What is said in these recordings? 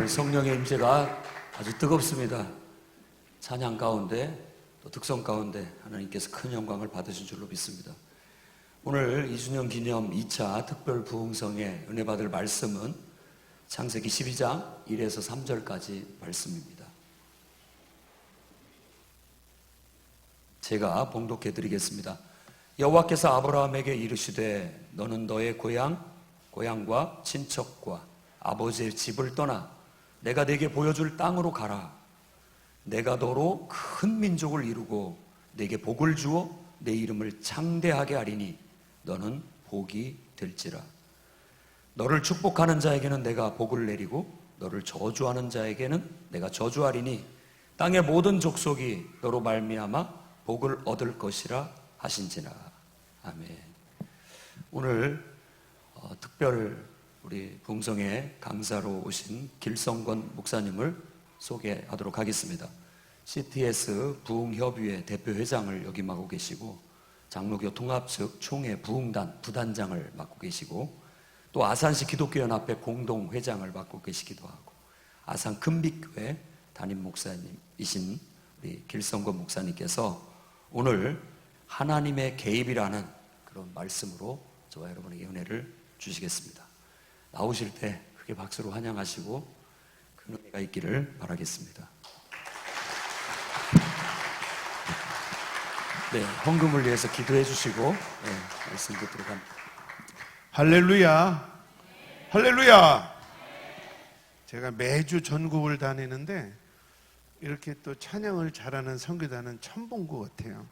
오늘 성령의 임재가 아주 뜨겁습니다. 찬양 가운데 또 득성 가운데 하나님께서 큰 영광을 받으신 줄로 믿습니다. 오늘 2주년 기념 2차 특별 부흥성에 은혜 받을 말씀은 창세기 12장 1에서 3절까지 말씀입니다. 제가 봉독해 드리겠습니다. 여호와께서 아브라함에게 이르시되 너는 너의 고향과 친척과 아버지의 집을 떠나 내가 네게 보여줄 땅으로 가라. 내가 너로 큰 민족을 이루고 네게 복을 주어 내 이름을 창대하게 하리니 너는 복이 될지라. 너를 축복하는 자에게는 내가 복을 내리고 너를 저주하는 자에게는 내가 저주하리니 땅의 모든 족속이 너로 말미암아 복을 얻을 것이라 하신지라. 아멘. 오늘 특별 우리 부흥성의 강사로 오신 길성권 목사님을 소개하도록 하겠습니다. CTS 부흥협의회 대표회장을 역임하고 계시고 장로교 통합 측 총회 부흥단 부단장을 맡고 계시고 또 아산시 기독교연합회 공동회장을 맡고 계시기도 하고 아산 금빛교회 담임 목사님이신 우리 길성권 목사님께서 오늘 하나님의 개입이라는 그런 말씀으로 저와 여러분에게 은혜를 주시겠습니다. 나오실 때 크게 박수로 환영하시고 큰 은혜가 있기를 바라겠습니다. 네, 헌금을 위해서 기도해 주시고 말씀 듣도록 합니다. 할렐루야, 할렐루야. 제가 매주 전국을 다니는데 이렇게 또 찬양을 잘하는 선교단은 처음 본 것 같아요.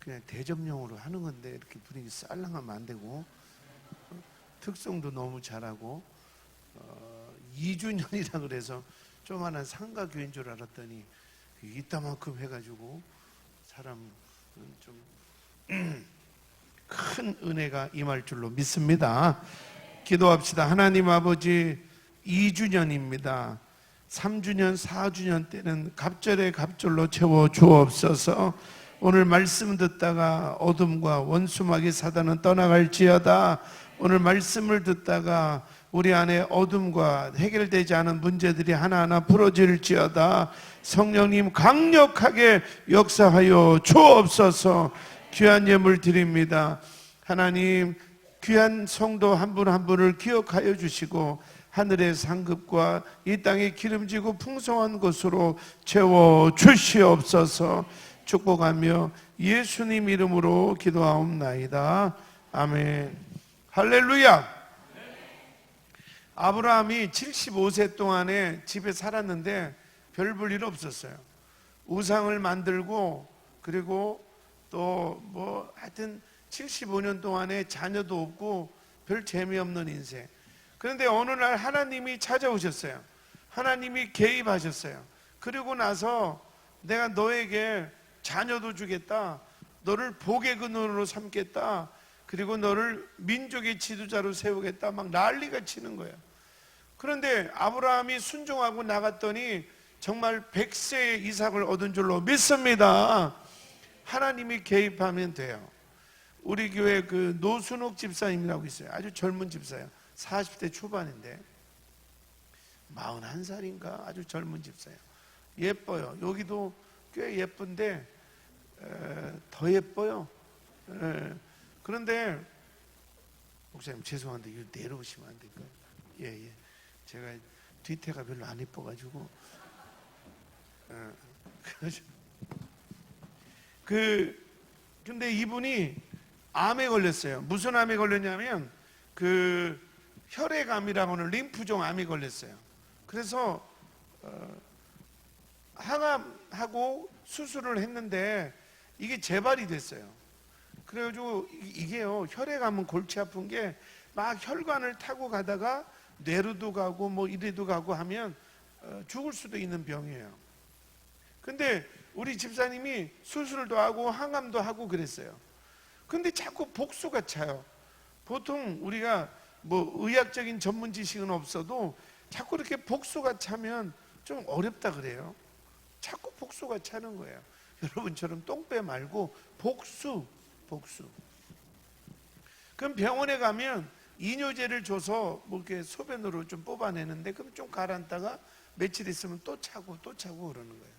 그냥 대접용으로 하는 건데 이렇게 분위기 쌀랑하면 안 되고 특성도 너무 잘하고 2주년이라 그래서 조그마한 상가교회인 줄 알았더니 이따만큼 해가지고 사람은 좀 큰 은혜가 임할 줄로 믿습니다. 기도합시다. 하나님 아버지, 2주년입니다. 3주년, 4주년 때는 갑절에 갑절로 채워 주옵소서. 오늘 말씀 듣다가 어둠과 원수마귀 사단은 떠나갈지어다. 오늘 말씀을 듣다가 우리 안에 어둠과 해결되지 않은 문제들이 하나하나 풀어질지어다. 성령님 강력하게 역사하여 주옵소서. 귀한 예물 드립니다. 하나님, 귀한 성도 한 분 한 분을 기억하여 주시고 하늘의 상급과 이 땅의 기름지고 풍성한 것으로 채워 주시옵소서. 축복하며 예수님 이름으로 기도하옵나이다. 아멘. 할렐루야. 아브라함이 75세 동안에 집에 살았는데 별 볼 일 없었어요. 우상을 만들고 그리고 또 뭐 하여튼 75년 동안에 자녀도 없고 별 재미없는 인생. 그런데 어느 날 하나님이 찾아오셨어요. 하나님이 개입하셨어요. 그리고 나서 내가 너에게 자녀도 주겠다. 너를 복의 근원으로 삼겠다. 그리고 너를 민족의 지도자로 세우겠다. 막 난리가 치는 거예요. 그런데 아브라함이 순종하고 나갔더니 정말 100세의 이삭을 얻은 줄로 믿습니다. 하나님이 개입하면 돼요. 우리 교회 그 노순옥 집사님이라고 있어요. 아주 젊은 집사예요. 40대 초반인데 41살인가 아주 젊은 집사예요. 예뻐요. 여기도 꽤 예쁜데 더 예뻐요. 그런데 목사님 죄송한데 이거 내려오시면 안 될까요? 예. 제가 뒤태가 별로 안 예뻐가지고 근데 이분이 암에 걸렸어요. 무슨 암에 걸렸냐면 그 혈액암이라고 하는 림프종 암이 걸렸어요. 그래서 항암하고 수술을 했는데 이게 재발이 됐어요. 그래가지고 이게요, 혈액암은 골치 아픈 게 막 혈관을 타고 가다가 뇌로도 가고 뭐 이래도 가고 하면 죽을 수도 있는 병이에요. 근데 우리 집사님이 수술도 하고 항암도 하고 그랬어요. 근데 자꾸 복수가 차요. 보통 우리가 뭐 의학적인 전문 지식은 없어도 자꾸 이렇게 복수가 차면 좀 어렵다 그래요. 자꾸 복수가 차는 거예요. 여러분처럼 똥배 말고 복수. 그럼 병원에 가면 이뇨제를 줘서 뭐 이렇게 소변으로 좀 뽑아내는데, 그럼 좀 가라앉다가 며칠 있으면 또 차고 또 차고 그러는 거예요.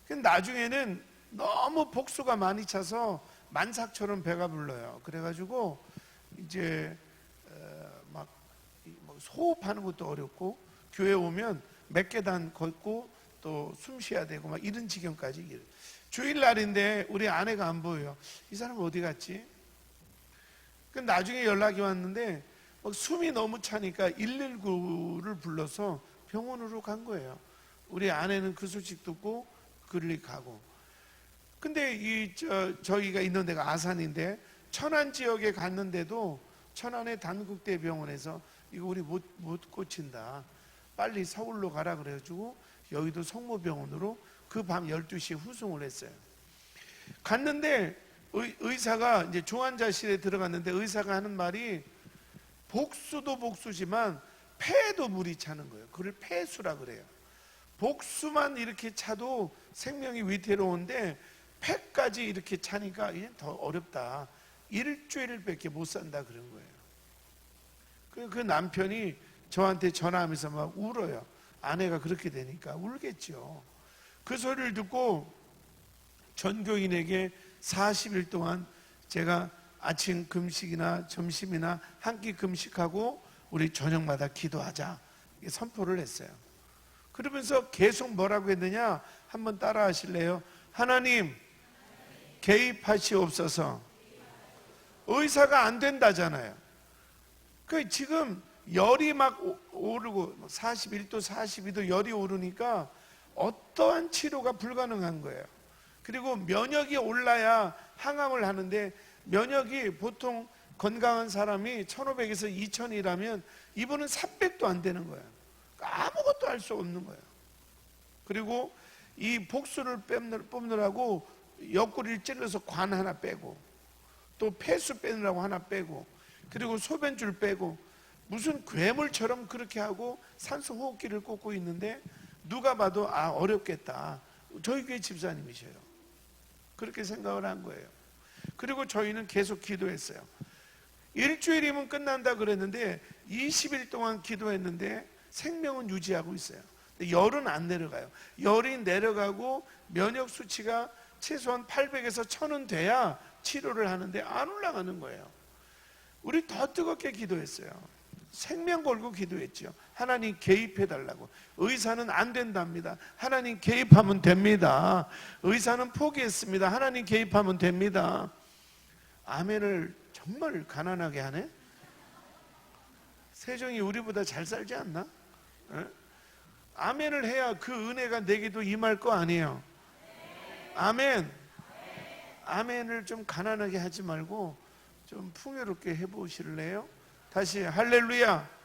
근데 나중에는 너무 복수가 많이 차서 만삭처럼 배가 불러요. 그래가지고 이제 막 호흡하는 것도 어렵고, 교회 오면 몇 계단 걷고 또 숨 쉬어야 되고 막 이런 지경까지. 주일날인데 우리 아내가 안 보여요. 이 사람 어디 갔지? 그 나중에 연락이 왔는데 막 숨이 너무 차니까 119를 불러서 병원으로 간 거예요. 우리 아내는 그 소식 듣고 그리 가고. 근데 저희가 있는 데가 아산인데 천안 지역에 갔는데도 천안의 단국대병원에서 이거 우리 못 고친다, 빨리 서울로 가라 그래가지고 여의도 성모병원으로 그 밤 12시에 후송을 했어요. 갔는데 의사가 이제 중환자실에 들어갔는데 의사가 하는 말이 복수도 복수지만 폐에도 물이 차는 거예요. 그걸 폐수라 그래요. 복수만 이렇게 차도 생명이 위태로운데 폐까지 이렇게 차니까 이제 더 어렵다. 일주일밖에 못 산다 그런 거예요. 그 남편이 저한테 전화하면서 막 울어요. 아내가 그렇게 되니까 울겠죠. 그 소리를 듣고 전교인에게 40일 동안 제가 아침 금식이나 점심이나 한 끼 금식하고 우리 저녁마다 기도하자 선포를 했어요. 그러면서 계속 뭐라고 했느냐, 한번 따라 하실래요? 하나님 개입하시옵소서. 의사가 안 된다잖아요. 그 지금 열이 막 오르고 41도 42도 열이 오르니까 어떠한 치료가 불가능한 거예요. 그리고 면역이 올라야 항암을 하는데 면역이 보통 건강한 사람이 1500에서 2000이라면 이분은 300도 안 되는 거예요. 아무것도 할 수 없는 거예요. 그리고 이 복수를 뽑느라고 옆구리를 찔러서 관 하나 빼고 또 폐수 빼느라고 하나 빼고 그리고 소변줄 빼고 무슨 괴물처럼 그렇게 하고 산소 호흡기를 꽂고 있는데 누가 봐도 어렵겠다. 저희 교회 집사님이셔요. 그렇게 생각을 한 거예요. 그리고 저희는 계속 기도했어요. 일주일이면 끝난다 그랬는데 20일 동안 기도했는데 생명은 유지하고 있어요. 근데 열은 안 내려가요. 열이 내려가고 면역 수치가 최소한 800에서 1000은 돼야 치료를 하는데 안 올라가는 거예요. 우리 더 뜨겁게 기도했어요. 생명 걸고 기도했죠. 하나님 개입해 달라고. 의사는 안 된답니다. 하나님 개입하면 됩니다. 의사는 포기했습니다. 하나님 개입하면 됩니다. 아멘을 정말 가난하게 하네. 세종이 우리보다 잘 살지 않나? 에? 아멘을 해야 그 은혜가 내게도 임할 거 아니에요. 아멘. 아멘을 좀 가난하게 하지 말고 좀 풍요롭게 해보실래요? 다시 할렐루야.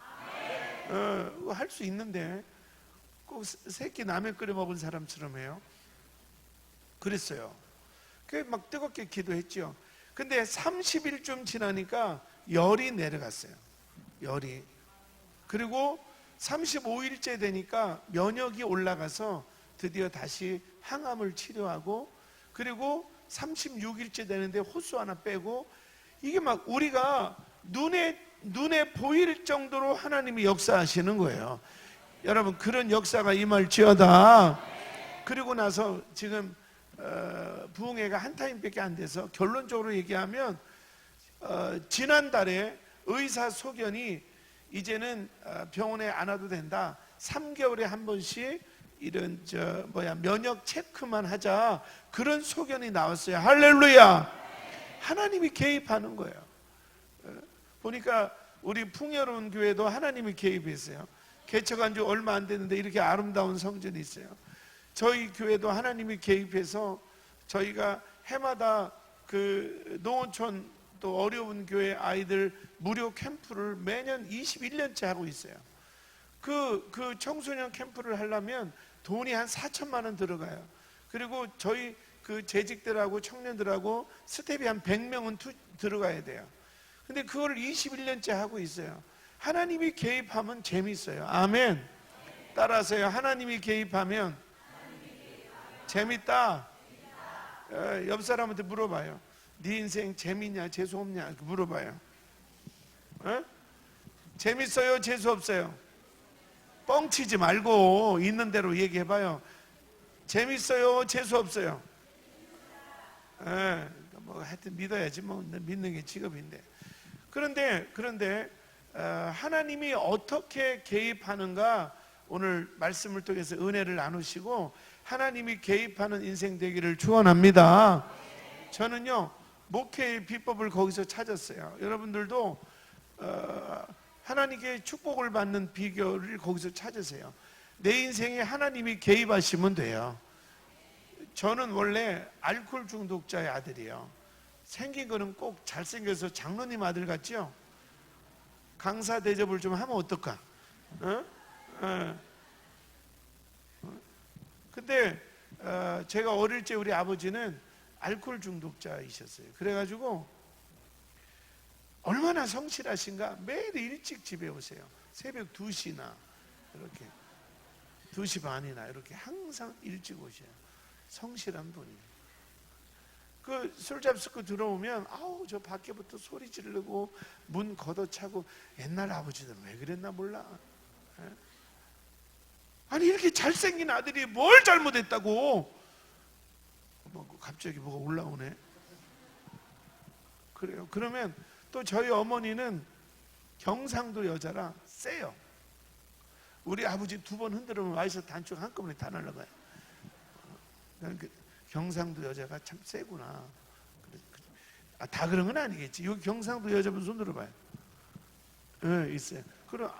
할 수 있는데 꼭 새끼 라면 끓여 먹은 사람처럼 해요. 그랬어요. 막 뜨겁게 기도했죠. 근데 30일쯤 지나니까 열이 내려갔어요. 열이. 그리고 35일째 되니까 면역이 올라가서 드디어 다시 항암을 치료하고, 그리고 36일째 되는데 호수 하나 빼고, 이게 막 우리가 눈에 보일 정도로 하나님이 역사하시는 거예요. 여러분, 그런 역사가 임할지어다. 그리고 나서 지금 부흥회가 한 타임밖에 안 돼서 결론적으로 얘기하면 지난달에 의사 소견이 이제는 병원에 안 와도 된다. 3개월에 한 번씩 이런 면역 체크만 하자. 그런 소견이 나왔어요. 할렐루야. 하나님이 개입하는 거예요. 보니까 우리 풍요로운 교회도 하나님이 개입했어요. 개척한 지 얼마 안 됐는데 이렇게 아름다운 성전이 있어요. 저희 교회도 하나님이 개입해서 저희가 해마다 그 농어촌 또 어려운 교회 아이들 무료 캠프를 매년 21년째 하고 있어요. 그 청소년 캠프를 하려면 돈이 한 4천만 원 들어가요. 그리고 저희 그 재직들하고 청년들하고 스텝이 한 100명은 들어가야 돼요. 근데 그걸 21년째 하고 있어요. 하나님이 개입하면 재밌어요. 아멘. 따라하세요. 하나님이 개입하면 재밌다. 옆 사람한테 물어봐요. 네 인생 재밌냐 재수없냐 물어봐요. 재밌어요? 재수 없어요? 뻥치지 말고 있는 대로 얘기해봐요. 재밌어요? 재수 없어요? 예, 뭐 하여튼 믿어야지. 뭐 믿는 게 직업인데. 그런데 하나님이 어떻게 개입하는가, 오늘 말씀을 통해서 은혜를 나누시고 하나님이 개입하는 인생 되기를 축원합니다. 저는요, 목회의 비법을 거기서 찾았어요. 여러분들도 하나님께 축복을 받는 비결을 거기서 찾으세요. 내 인생에 하나님이 개입하시면 돼요. 저는 원래 알코올 중독자의 아들이에요. 생긴 거는 꼭 잘생겨서 장로님 아들 같죠? 강사 대접을 좀 하면 어떨까? 근데 제가 어릴 때 우리 아버지는 알코올 중독자이셨어요. 그래가지고 얼마나 성실하신가, 매일 일찍 집에 오세요. 새벽 2시나 이렇게 2시 반이나 이렇게 항상 일찍 오셔요. 성실한 분이에요. 그 술 잡수고 들어오면 아우 저 밖에부터 소리 지르고 문 걷어차고, 옛날 아버지들은 왜 그랬나 몰라. 아니 이렇게 잘생긴 아들이 뭘 잘못했다고. 갑자기 뭐가 올라오네. 그래요. 그러면 또 저희 어머니는 경상도 여자라 세요. 우리 아버지 2번 흔들으면 와이셔 단추가 한꺼번에 다 날라가요. 경상도 여자가 참 세구나. 다 그런 건 아니겠지. 여기 경상도 여자분 손 들어봐요. 네, 있어요. 그럼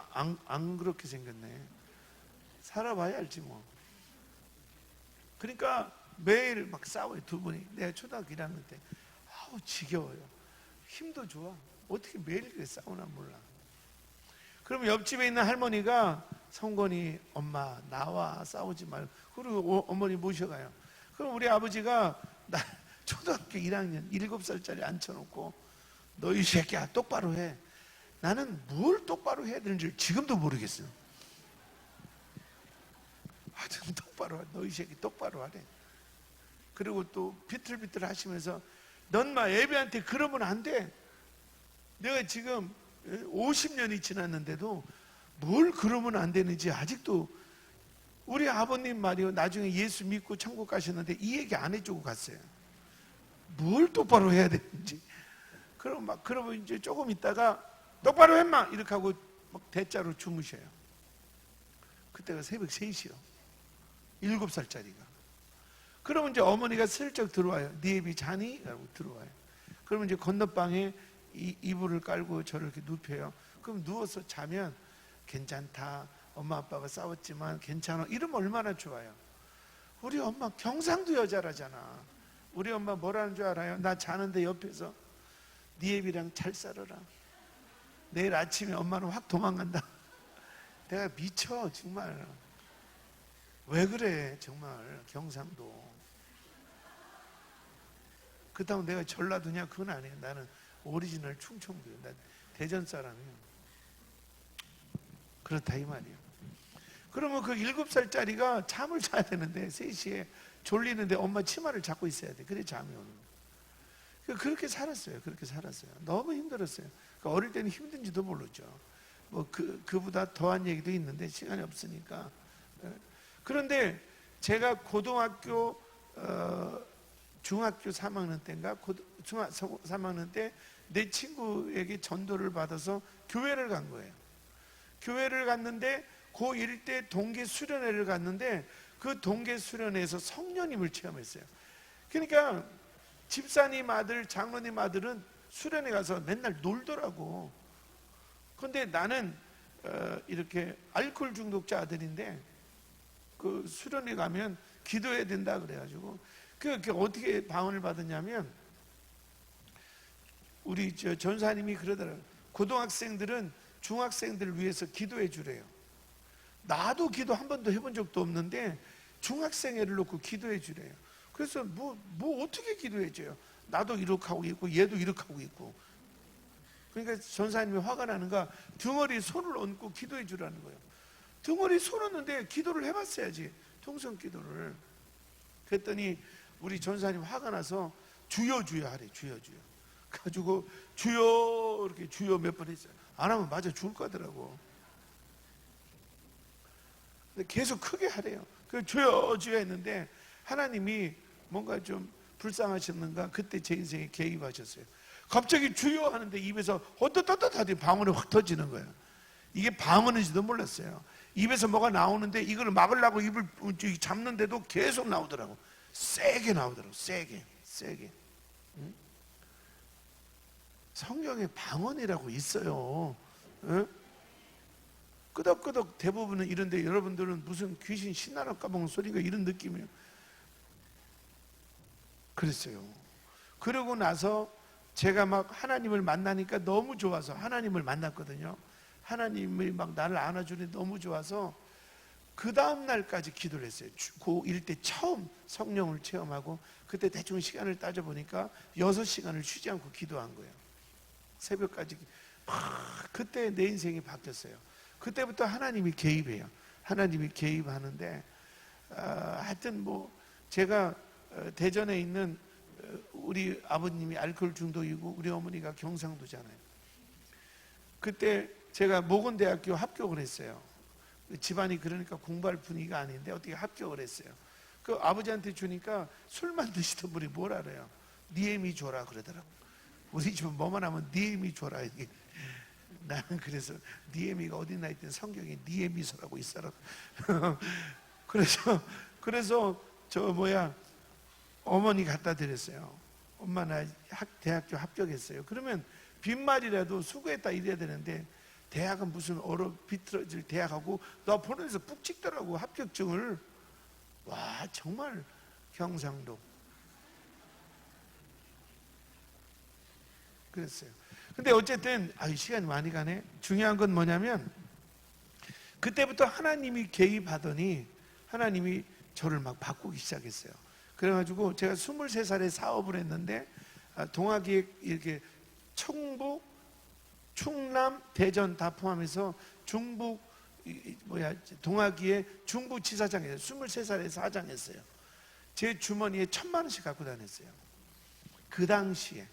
안 그렇게 생겼네. 살아봐야 알지 뭐. 그러니까 매일 막 싸워요, 2분이. 내가 초등학교 1학년 때 아우 지겨워요. 힘도 좋아. 어떻게 매일 그렇게 싸우나 몰라. 그러면 옆집에 있는 할머니가, 성건이 엄마 나와 싸우지 말고, 그리고 어머니 모셔가요. 그럼 우리 아버지가 나 초등학교 1학년 7살짜리 앉혀놓고 너 이 새끼야 똑바로 해. 나는 뭘 똑바로 해야 되는지 지금도 모르겠어요. 하여튼 똑바로 해. 너 이 새끼 똑바로 하래. 그리고 또 비틀비틀 하시면서 넌 마 애비한테 그러면 안 돼. 내가 지금 50년이 지났는데도 뭘 그러면 안 되는지 아직도. 우리 아버님 말이요, 나중에 예수 믿고 천국 가셨는데 이 얘기 안 해주고 갔어요. 뭘 똑바로 해야 되는지. 그러면 이제 조금 있다가 똑바로 했마 이렇게 하고 막 대자로 주무셔요. 그때가 새벽 3시요. 7살짜리가. 그러면 이제 어머니가 슬쩍 들어와요. 네 애비 자니? 라고 들어와요. 그러면 이제 건너방에 이불을 깔고 저를 이렇게 눕혀요. 그럼 누워서 자면 괜찮다. 엄마 아빠가 싸웠지만 괜찮아. 이러면 얼마나 좋아요. 우리 엄마 경상도 여자라잖아. 우리 엄마 뭐라는 줄 알아요? 나 자는데 옆에서 네 애비랑 잘 살아라. 내일 아침에 엄마는 확 도망간다. 내가 미쳐 정말. 왜 그래 정말. 경상도. 그렇다고 내가 전라도냐? 그건 아니에요. 나는 오리지널 충청도예요. 난 대전 사람이에요. 그렇다 이 말이에요. 그러면 그 7살짜리가 잠을 자야 되는데 3시에 졸리는데 엄마 치마를 잡고 있어야 돼. 그래 잠이 오는 거예요. 그렇게 살았어요. 그렇게 살았어요. 너무 힘들었어요. 그러니까 어릴 때는 힘든지도 모르죠. 뭐 그보다 더한 얘기도 있는데 시간이 없으니까. 그런데 제가 고등학교 중학교 3학년 때인가 중학교 3학년 때 내 친구에게 전도를 받아서 교회를 간 거예요. 교회를 갔는데 고1 때 동계 수련회를 갔는데 그 동계 수련회에서 성령님을 체험했어요. 그러니까 집사님 아들, 장로님 아들은 수련회 가서 맨날 놀더라고. 그런데 나는 이렇게 알코올 중독자 아들인데 그 수련회 가면 기도해야 된다 그래가지고 그 어떻게 방언을 받았냐면 우리 전사님이 그러더라고요. 고등학생들은 중학생들을 위해서 기도해 주래요. 나도 기도 한 번도 해본 적도 없는데 중학생애를 놓고 기도해 주래요. 그래서 뭐 어떻게 기도해 줘요? 나도 이렇게 하고 있고 얘도 이렇게 하고 있고. 그러니까 전사님이 화가 나는가 등어리 손을 얹고 기도해 주라는 거예요. 등어리 손 얹는데 기도를 해봤어야지. 통성 기도를. 그랬더니 우리 전사님 화가 나서 주여 주여 하래. 주여 주여. 가지고 주여 이렇게 주여 몇 번 했어요. 안 하면 맞아 죽을 거더라고. 근데 계속 크게 하래요. 그래서 주여 주여 했는데 하나님이 뭔가 좀 불쌍하셨는가 그때 제 인생에 개입하셨어요. 갑자기 주여 하는데 입에서 어떠떠떠하더니 방언이 확 터지는 거예요. 이게 방언인지도 몰랐어요. 입에서 뭐가 나오는데 이걸 막으려고 입을 잡는데도 계속 나오더라고. 세게 나오더라고. 세게. 응? 성경에 방언이라고 있어요. 응? 끄덕끄덕 대부분은 이런데 여러분들은 무슨 귀신 신나라 까먹은 소리가 이런 느낌이에요. 그랬어요. 그러고 나서 제가 막 하나님을 만나니까 너무 좋아서 하나님을 만났거든요. 하나님이 막 나를 안아주니 너무 좋아서 그 다음 날까지 기도를 했어요. 고1 때 처음 성령을 체험하고 그때 대충 시간을 따져보니까 6시간을 쉬지 않고 기도한 거예요. 새벽까지. 그때 내 인생이 바뀌었어요. 그때부터 하나님이 개입해요. 하나님이 개입하는데 하여튼 뭐 제가 대전에 있는 우리 아버님이 알코올 중독이고 우리 어머니가 경상도잖아요. 그때 제가 모건대학교 합격을 했어요. 집안이 그러니까 공부할 분위기가 아닌데 어떻게 합격을 했어요. 그 아버지한테 주니까 술만 드시던 분이 뭘 알아요. 니엠이 줘라 그러더라고. 우리 집은 뭐만 하면 니엠이 줘라. 이게. 나는 그래서 니에미가 어디나 있든 성경에 니에미서라고 있어라. 그래서 어머니 갖다 드렸어요. 엄마 나 대학교 합격했어요. 그러면 빈말이라도 수고했다 이래야 되는데 대학은 무슨 얼어 비틀어질 대학하고 나 보내서 푹 찍더라고 합격증을. 와 정말 경상도 그랬어요. 근데 어쨌든 시간이 많이 가네. 중요한 건 뭐냐면 그때부터 하나님이 개입하더니 하나님이 저를 막 바꾸기 시작했어요. 그래가지고 제가 23살에 사업을 했는데 동아기획 이렇게 충북, 충남, 대전 다 포함해서 중북 동아기의 중부지사장이에요. 23살에 사장했어요. 제 주머니에 1,000만 원씩 갖고 다녔어요. 그 당시에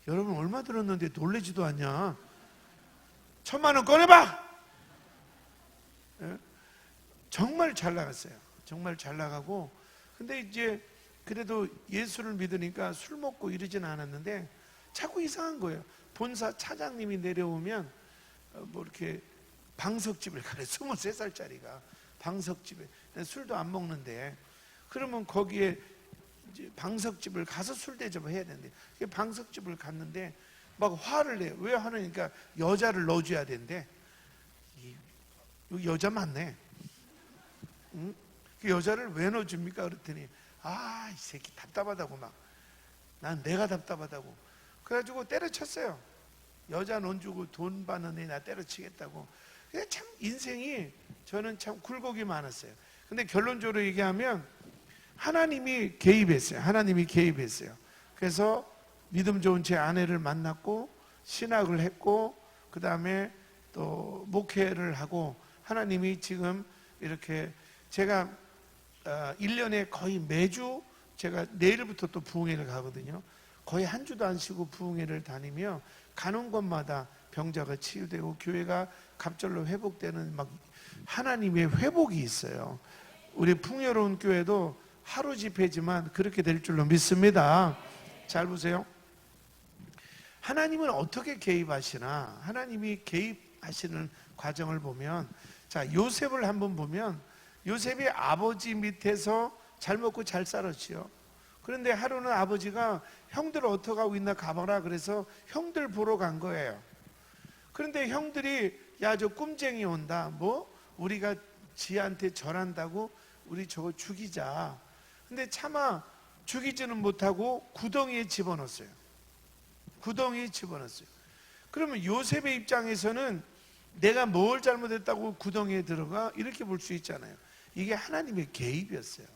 여러분 얼마 들었는데 놀래지도 않냐? 1,000만 원 꺼내봐! 예? 정말 잘 나갔어요. 정말 잘 나가고 근데 이제 그래도 예수를 믿으니까 술 먹고 이러진 않았는데 자꾸 이상한 거예요. 본사 차장님이 내려오면 뭐 이렇게 방석집을 가래. 23살짜리가 방석집에 술도 안 먹는데 그러면 거기에 이제 방석집을 가서 술 대접을 해야 되는데 방석집을 갔는데 막 화를 내요. 왜 하느니까 여자를 넣어줘야 되는데 여기 여자 많네. 응? 그 여자를 왜 넣어줍니까? 그랬더니 이 새끼 답답하다고 막. 난 내가 답답하다고. 그래가지고 때려쳤어요. 여자 넌 주고 돈 받는 애 나 때려치겠다고. 참 인생이 저는 참 굴곡이 많았어요. 근데 결론적으로 얘기하면 하나님이 개입했어요. 그래서 믿음 좋은 제 아내를 만났고 신학을 했고 그 다음에 또 목회를 하고 하나님이 지금 이렇게 제가 1년에 거의 매주 제가 내일부터 또 부흥회를 가거든요. 거의 한 주도 안 쉬고 부흥회를 다니며 가는 곳마다 병자가 치유되고 교회가 갑절로 회복되는 막 하나님의 회복이 있어요. 우리 풍요로운 교회도 하루 집회지만 그렇게 될 줄로 믿습니다. 잘 보세요. 하나님은 어떻게 개입하시나? 하나님이 개입하시는 과정을 보면 자 요셉을 한번 보면 요셉이 아버지 밑에서 잘 먹고 잘 살았지요. 그런데 하루는 아버지가 형들 어떻게 하고 있나 가봐라 그래서 형들 보러 간 거예요. 그런데 형들이 야 저 꿈쟁이 온다. 뭐 우리가 지한테 절한다고 우리 저거 죽이자. 근데 차마 죽이지는 못하고 구덩이에 집어넣었어요. 그러면 요셉의 입장에서는 내가 뭘 잘못했다고 구덩이에 들어가? 이렇게 볼 수 있잖아요. 이게 하나님의 개입이었어요.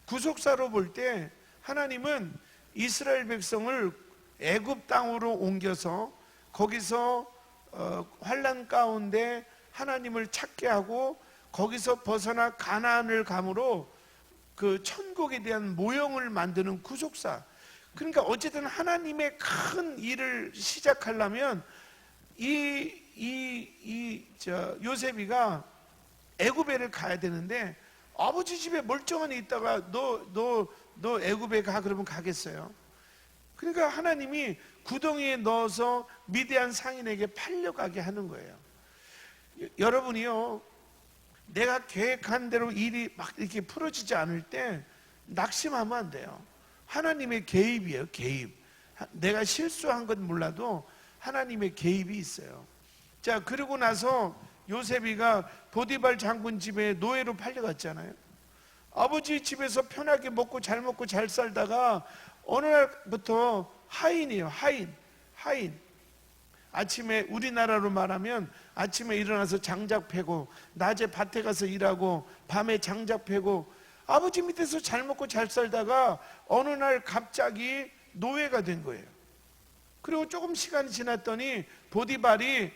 구속사로 볼 때 하나님은 이스라엘 백성을 애굽 땅으로 옮겨서 거기서 환난 가운데 하나님을 찾게 하고 거기서 벗어나 가나안을 감으로 그 천국에 대한 모형을 만드는 구속사. 그러니까 어쨌든 하나님의 큰 일을 시작하려면 요셉이가 애굽에를 가야 되는데 아버지 집에 멀쩡하니 있다가 너 애굽에 가 그러면 가겠어요? 그러니까 하나님이 구덩이에 넣어서 미디안 상인에게 팔려가게 하는 거예요. 여러분이요, 내가 계획한 대로 일이 막 이렇게 풀어지지 않을 때 낙심하면 안 돼요. 하나님의 개입이에요, 개입. 내가 실수한 건 몰라도 하나님의 개입이 있어요. 자, 그러고 나서 요셉이가 보디발 장군 집에 노예로 팔려갔잖아요. 아버지 집에서 편하게 먹고 잘 살다가 어느 날부터 하인이에요. 하인. 아침에 우리나라로 말하면 아침에 일어나서 장작 패고 낮에 밭에 가서 일하고 밤에 장작 패고 아버지 밑에서 잘 먹고 잘 살다가 어느 날 갑자기 노예가 된 거예요. 그리고 조금 시간이 지났더니 보디발이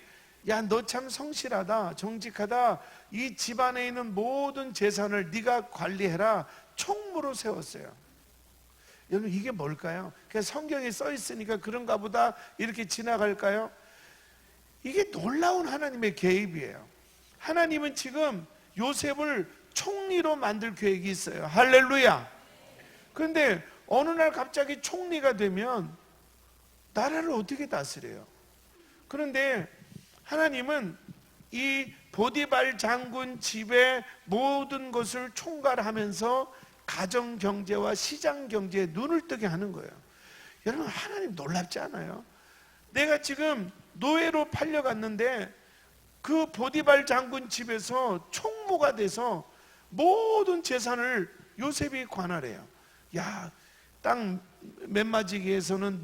야, 너 참 성실하다, 정직하다, 이 집안에 있는 모든 재산을 네가 관리해라, 총무로 세웠어요. 여러분, 이게 뭘까요? 그냥 성경에 써 있으니까 그런가 보다 이렇게 지나갈까요? 이게 놀라운 하나님의 개입이에요. 하나님은 지금 요셉을 총리로 만들 계획이 있어요. 할렐루야. 그런데 어느 날 갑자기 총리가 되면 나라를 어떻게 다스려요? 그런데 하나님은 이 보디발 장군 집의 모든 것을 총괄하면서 가정 경제와 시장 경제에 눈을 뜨게 하는 거예요. 여러분, 하나님 놀랍지 않아요? 내가 지금 노예로 팔려갔는데 그 보디발 장군 집에서 총무가 돼서 모든 재산을 요셉이 관할해요. 야, 땅 맨마지기에서는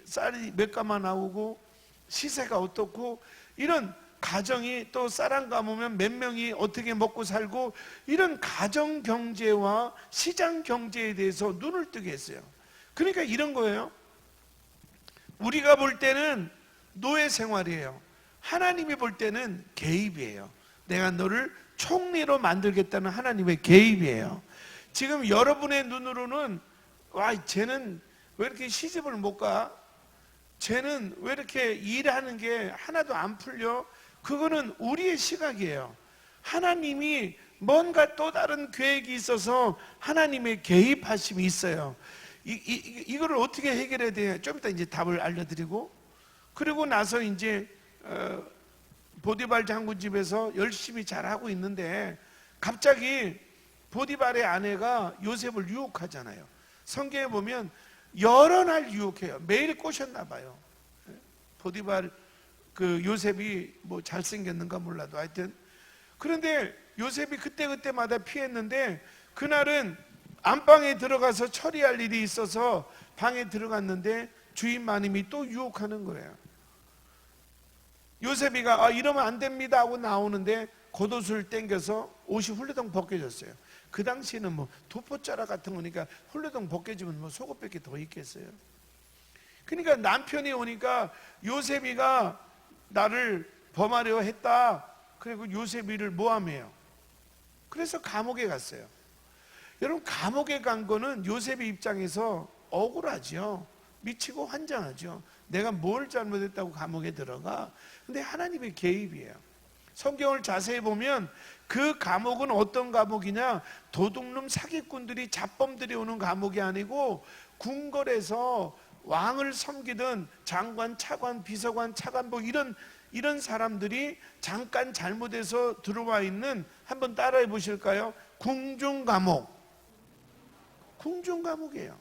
쌀이 몇 가마 나오고 시세가 어떻고 이런 가정이 또 쌀 안 감으면 몇 명이 어떻게 먹고 살고 이런 가정 경제와 시장 경제에 대해서 눈을 뜨게 했어요. 그러니까 이런 거예요. 우리가 볼 때는 노예 생활이에요. 하나님이 볼 때는 개입이에요. 내가 너를 총리로 만들겠다는 하나님의 개입이에요. 지금 여러분의 눈으로는 와, 쟤는 왜 이렇게 시집을 못 가? 쟤는 왜 이렇게 일하는 게 하나도 안 풀려? 그거는 우리의 시각이에요. 하나님이 뭔가 또 다른 계획이 있어서 하나님의 개입하심이 있어요. 이거를 어떻게 해결해야 돼요? 좀 이따 이제 답을 알려드리고, 그리고 나서 이제 보디발 장군 집에서 열심히 잘하고 있는데 갑자기 보디발의 아내가 요셉을 유혹하잖아요. 성경에 보면 여러 날 유혹해요. 매일 꼬셨나 봐요. 보디발 그 요셉이 뭐 잘생겼는가 몰라도 하여튼, 그런데 요셉이 그때마다 피했는데 그날은 안방에 들어가서 처리할 일이 있어서 방에 들어갔는데 주인 마님이 또 유혹하는 거예요. 요셉이가 이러면 안 됩니다 하고 나오는데 겉옷을 당겨서 옷이 훌레덩 벗겨졌어요. 그 당시에는 뭐 도포자라 같은 거니까 훌레덩 벗겨지면 뭐 속옷밖에 더 있겠어요. 그러니까 남편이 오니까 요셉이가 나를 범하려 했다. 그리고 요셉이를 모함해요. 그래서 감옥에 갔어요. 여러분, 감옥에 간 거는 요셉의 입장에서 억울하죠. 미치고 환장하죠. 내가 뭘 잘못했다고 감옥에 들어가? 근데 하나님의 개입이에요. 성경을 자세히 보면 그 감옥은 어떤 감옥이냐? 도둑놈 사기꾼들이 잡범들이 오는 감옥이 아니고 궁궐에서 왕을 섬기던 장관, 차관, 비서관, 차관보 이런 사람들이 잠깐 잘못해서 들어와 있는, 한번 따라해 보실까요? 궁중감옥. 궁중감옥이에요.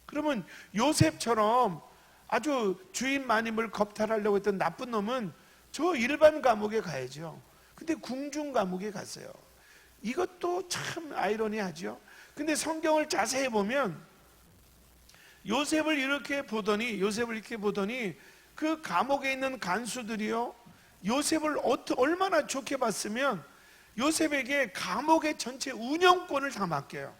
그러면 요셉처럼 아주 주인 마님을 겁탈하려고 했던 나쁜 놈은 저 일반 감옥에 가야죠. 근데 궁중 감옥에 갔어요. 이것도 참 아이러니하죠. 근데 성경을 자세히 보면 요셉을 이렇게 보더니 그 감옥에 있는 간수들이요, 요셉을 얼마나 좋게 봤으면 요셉에게 감옥의 전체 운영권을 다 맡겨요.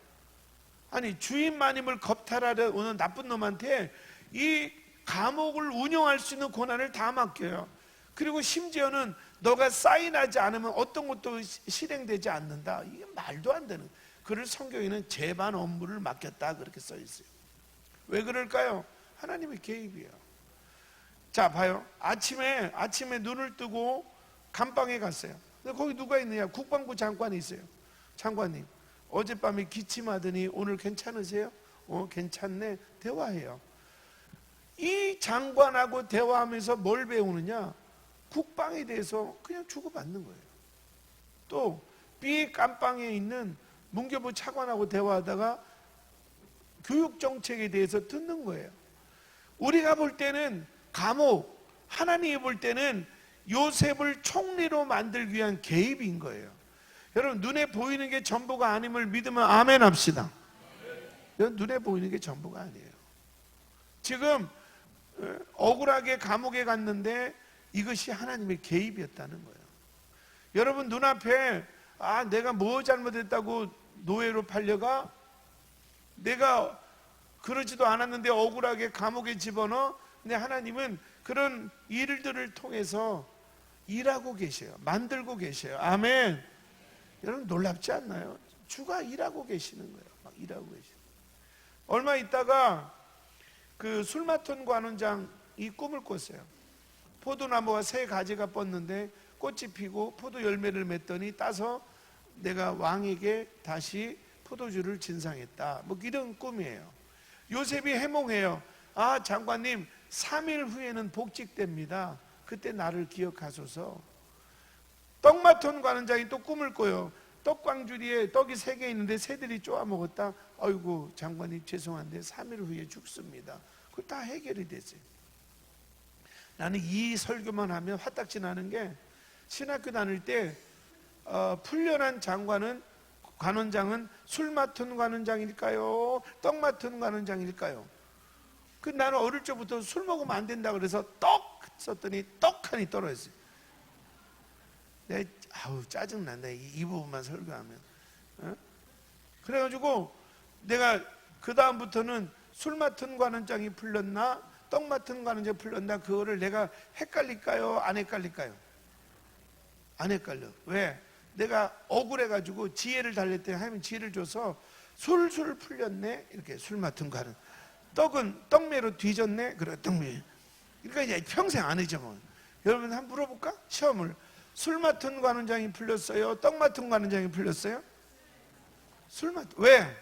아니, 주인 마님을 겁탈하려 오는 나쁜 놈한테 이 감옥을 운영할 수 있는 권한을 다 맡겨요. 그리고 심지어는 너가 사인하지 않으면 어떤 것도 실행되지 않는다. 이게 말도 안 되는, 그를 성경에는 재반 업무를 맡겼다 그렇게 써 있어요. 왜 그럴까요? 하나님의 개입이에요. 자, 봐요. 아침에 눈을 뜨고 감방에 갔어요. 근데 거기 누가 있느냐? 국방부 장관이 있어요. 장관님, 어젯밤에 기침하더니 오늘 괜찮으세요? 괜찮네. 대화해요. 이 장관하고 대화하면서 뭘 배우느냐? 국방에 대해서 그냥 주고받는 거예요. 또 B 깜방에 있는 문교부 차관하고 대화하다가 교육 정책에 대해서 듣는 거예요. 우리가 볼 때는 감옥, 하나님이 볼 때는 요셉을 총리로 만들기 위한 개입인 거예요. 여러분, 눈에 보이는 게 전부가 아님을 믿으면 아멘 합시다. 눈에 보이는 게 전부가 아니에요. 지금 억울하게 감옥에 갔는데 이것이 하나님의 개입이었다는 거예요. 여러분, 눈앞에 내가 뭐 잘못했다고 노예로 팔려가? 내가 그러지도 않았는데 억울하게 감옥에 집어넣어? 근데 하나님은 그런 일들을 통해서 일하고 계셔요. 만들고 계셔요. 아멘. 여러분, 놀랍지 않나요? 주가 일하고 계시는 거예요. 막 일하고 계시는. 얼마 있다가 그 술 맡은 관원장이 꿈을 꿨어요. 포도나무가 3가지가 뻗는데 꽃이 피고 포도 열매를 맺더니 따서 내가 왕에게 다시 포도주를 진상했다. 뭐 이런 꿈이에요. 요셉이 해몽해요. 장관님, 3일 후에는 복직됩니다. 그때 나를 기억하소서. 떡 맡은 관원장이 또 꿈을 꿔요. 떡광주리에 떡이 3개 있는데 새들이 쪼아 먹었다. 아이고, 장관님 죄송한데 3일 후에 죽습니다. 그거 다 해결이 됐어요. 나는 이 설교만 하면 화딱지 나는 게, 신학교 다닐 때 풀려난 관원장은 술 맡은 관원장일까요? 떡 맡은 관원장일까요? 나는 어릴 적부터 술 먹으면 안 된다 그래서 떡 썼더니 떡하니 떨어졌어요. 내가 짜증난다 이 부분만 설교하면. 그래가지고 내가 그 다음부터는 술 맡은 관원장이 풀렸나 떡 맡은 관원장이 풀렸나, 그거를 내가 헷갈릴까요? 안 헷갈릴까요? 안 헷갈려. 왜? 내가 억울해가지고 지혜를 달랬더니 하나님이 지혜를 줘서 술술 풀렸네. 이렇게 술 맡은 관원, 떡은 떡매로 뒤졌네. 그래, 떡매. 그러니까 이제 평생 안 잊어먹어. 여러분 한번 물어볼까? 시험을. 술 맡은 관원장이 풀렸어요? 떡 맡은 관원장이 풀렸어요? 왜?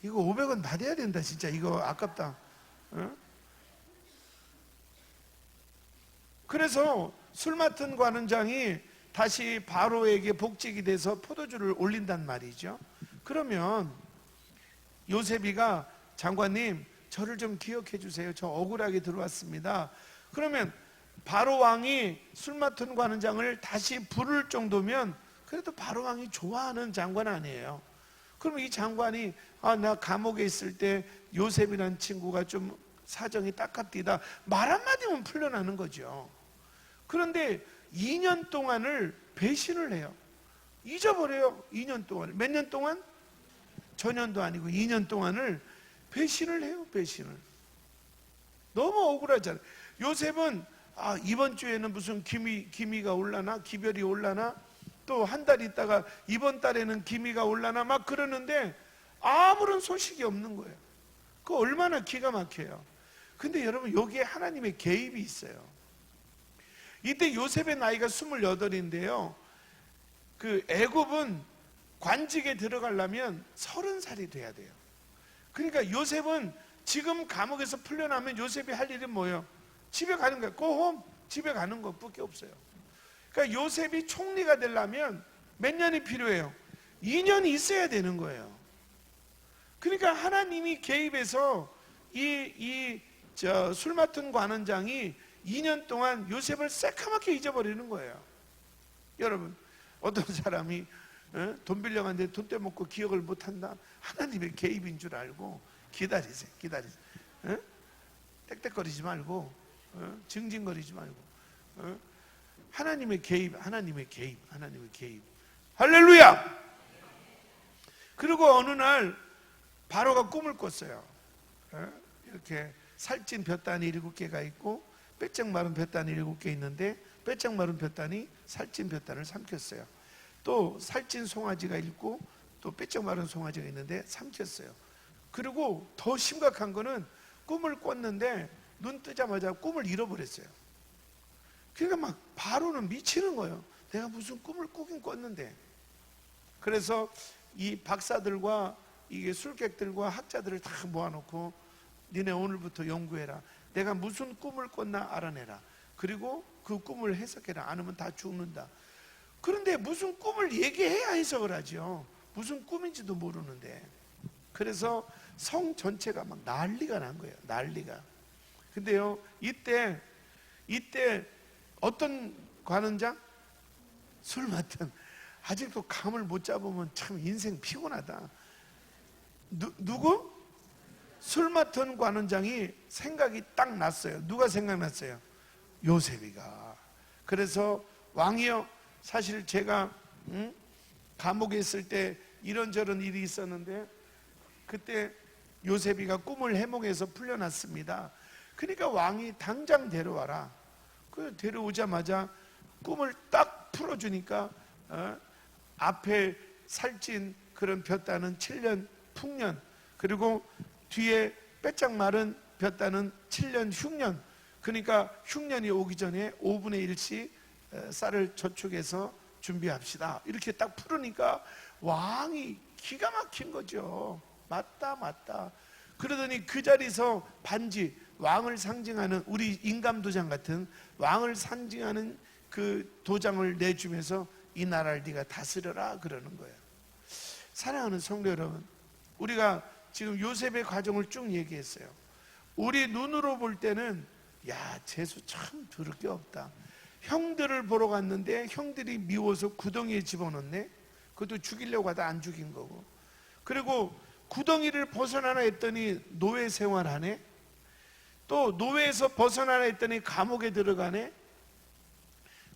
이거 500원 받아야 된다. 진짜 이거 아깝다. 그래서 술 맡은 관원장이 다시 바로에게 복직이 돼서 포도주를 올린단 말이죠. 그러면 요셉이가, 장관님 저를 좀 기억해 주세요. 저 억울하게 들어왔습니다. 그러면 바로 왕이 술 맡은 관원장을 다시 부를 정도면 그래도 바로 왕이 좋아하는 장관 아니에요. 그러면 이 장관이 나 감옥에 있을 때 요셉이라는 친구가 좀 사정이 딱합디다 말 한마디면 풀려나는 거죠. 그런데 2년 동안을 배신을 해요. 잊어버려요. 2년 동안을. 몇 년 동안? 전년도 아니고 2년 동안을 배신을 해요. 배신을. 너무 억울하잖아요. 요셉은 이번 주에는 무슨 기미가 올라나, 기별이 올라나, 또 한 달 있다가 이번 달에는 기미가 올라나 막 그러는데 아무런 소식이 없는 거예요. 그거 얼마나 기가 막혀요. 근데 여러분, 여기에 하나님의 개입이 있어요. 이때 요셉의 나이가 28인데요 그 애굽은 관직에 들어가려면 30살이 돼야 돼요. 그러니까 요셉은 지금 감옥에서 풀려나면 요셉이 할 일은 뭐예요? 집에 가는 거예요. Go home. 집에 가는 것밖에 없어요. 그러니까 요셉이 총리가 되려면 몇 년이 필요해요? 2년이 있어야 되는 거예요. 그러니까 하나님이 개입해서 술 맡은 관원장이 2년 동안 요셉을 새카맣게 잊어버리는 거예요. 여러분, 어떤 사람이 돈 빌려갔는데 돈 떼먹고 기억을 못한다? 하나님의 개입인 줄 알고 기다리세요. 땡땡거리지 말고, 징징거리지 말고, 하나님의 개입. 할렐루야! 그리고 어느 날 바로가 꿈을 꿨어요. 이렇게 살찐 볕단이 7개가 있고 빼짝 마른 볕단이 7개 있는데 빼짝 마른 볕단이 살찐 볕단을 삼켰어요. 또 살찐 송아지가 있고 또 빼짝 마른 송아지가 있는데 삼켰어요. 그리고 더 심각한 거는 꿈을 꿨는데 눈 뜨자마자 꿈을 잃어버렸어요. 그러니까 막 바로는 미치는 거예요. 내가 무슨 꿈을 꾸긴 꿨는데. 그래서 이 박사들과 이게 술객들과 학자들을 다 모아놓고 니네 오늘부터 연구해라. 내가 무슨 꿈을 꿨나 알아내라. 그리고 그 꿈을 해석해라. 안 하면 다 죽는다. 그런데 무슨 꿈을 얘기해야 해석을 하죠. 무슨 꿈인지도 모르는데. 그래서 성 전체가 막 난리가 난 거예요. 난리가. 근데요, 이때 어떤 관원장? 술 맡은. 아직도 감을 못 잡으면 참 인생 피곤하다. 누구? 술 맡은 관원장이 생각이 딱 났어요. 누가 생각났어요? 요셉이가. 그래서 왕이요, 사실 제가 감옥에 있을 때 이런저런 일이 있었는데 그때 요셉이가 꿈을 해몽해서 풀려났습니다. 그러니까 왕이 당장 데려와라. 그 데려오자마자 꿈을 딱 풀어주니까 앞에 살찐 그런 볕다는 7년 풍년, 그리고 뒤에 빼짝 마른 볕다는 7년 흉년. 그러니까 흉년이 오기 전에 5분의 1씩 쌀을 저축해서 준비합시다. 이렇게 딱 풀으니까 왕이 기가 막힌 거죠. 맞다. 그러더니 그 자리에서 반지, 왕을 상징하는 우리 인감도장 같은 왕을 상징하는 그 도장을 내주면서 이 나라를 네가 다스려라 그러는 거예요. 사랑하는 성도 여러분, 우리가 지금 요셉의 과정을 쭉 얘기했어요. 우리 눈으로 볼 때는 야, 재수 참 들을 게 없다. 형들을 보러 갔는데 형들이 미워서 구덩이에 집어넣네. 그것도 죽이려고 하다 안 죽인 거고. 그리고 구덩이를 벗어나나 했더니 노예 생활하네. 또 노예에서 벗어나나 했더니 감옥에 들어가네.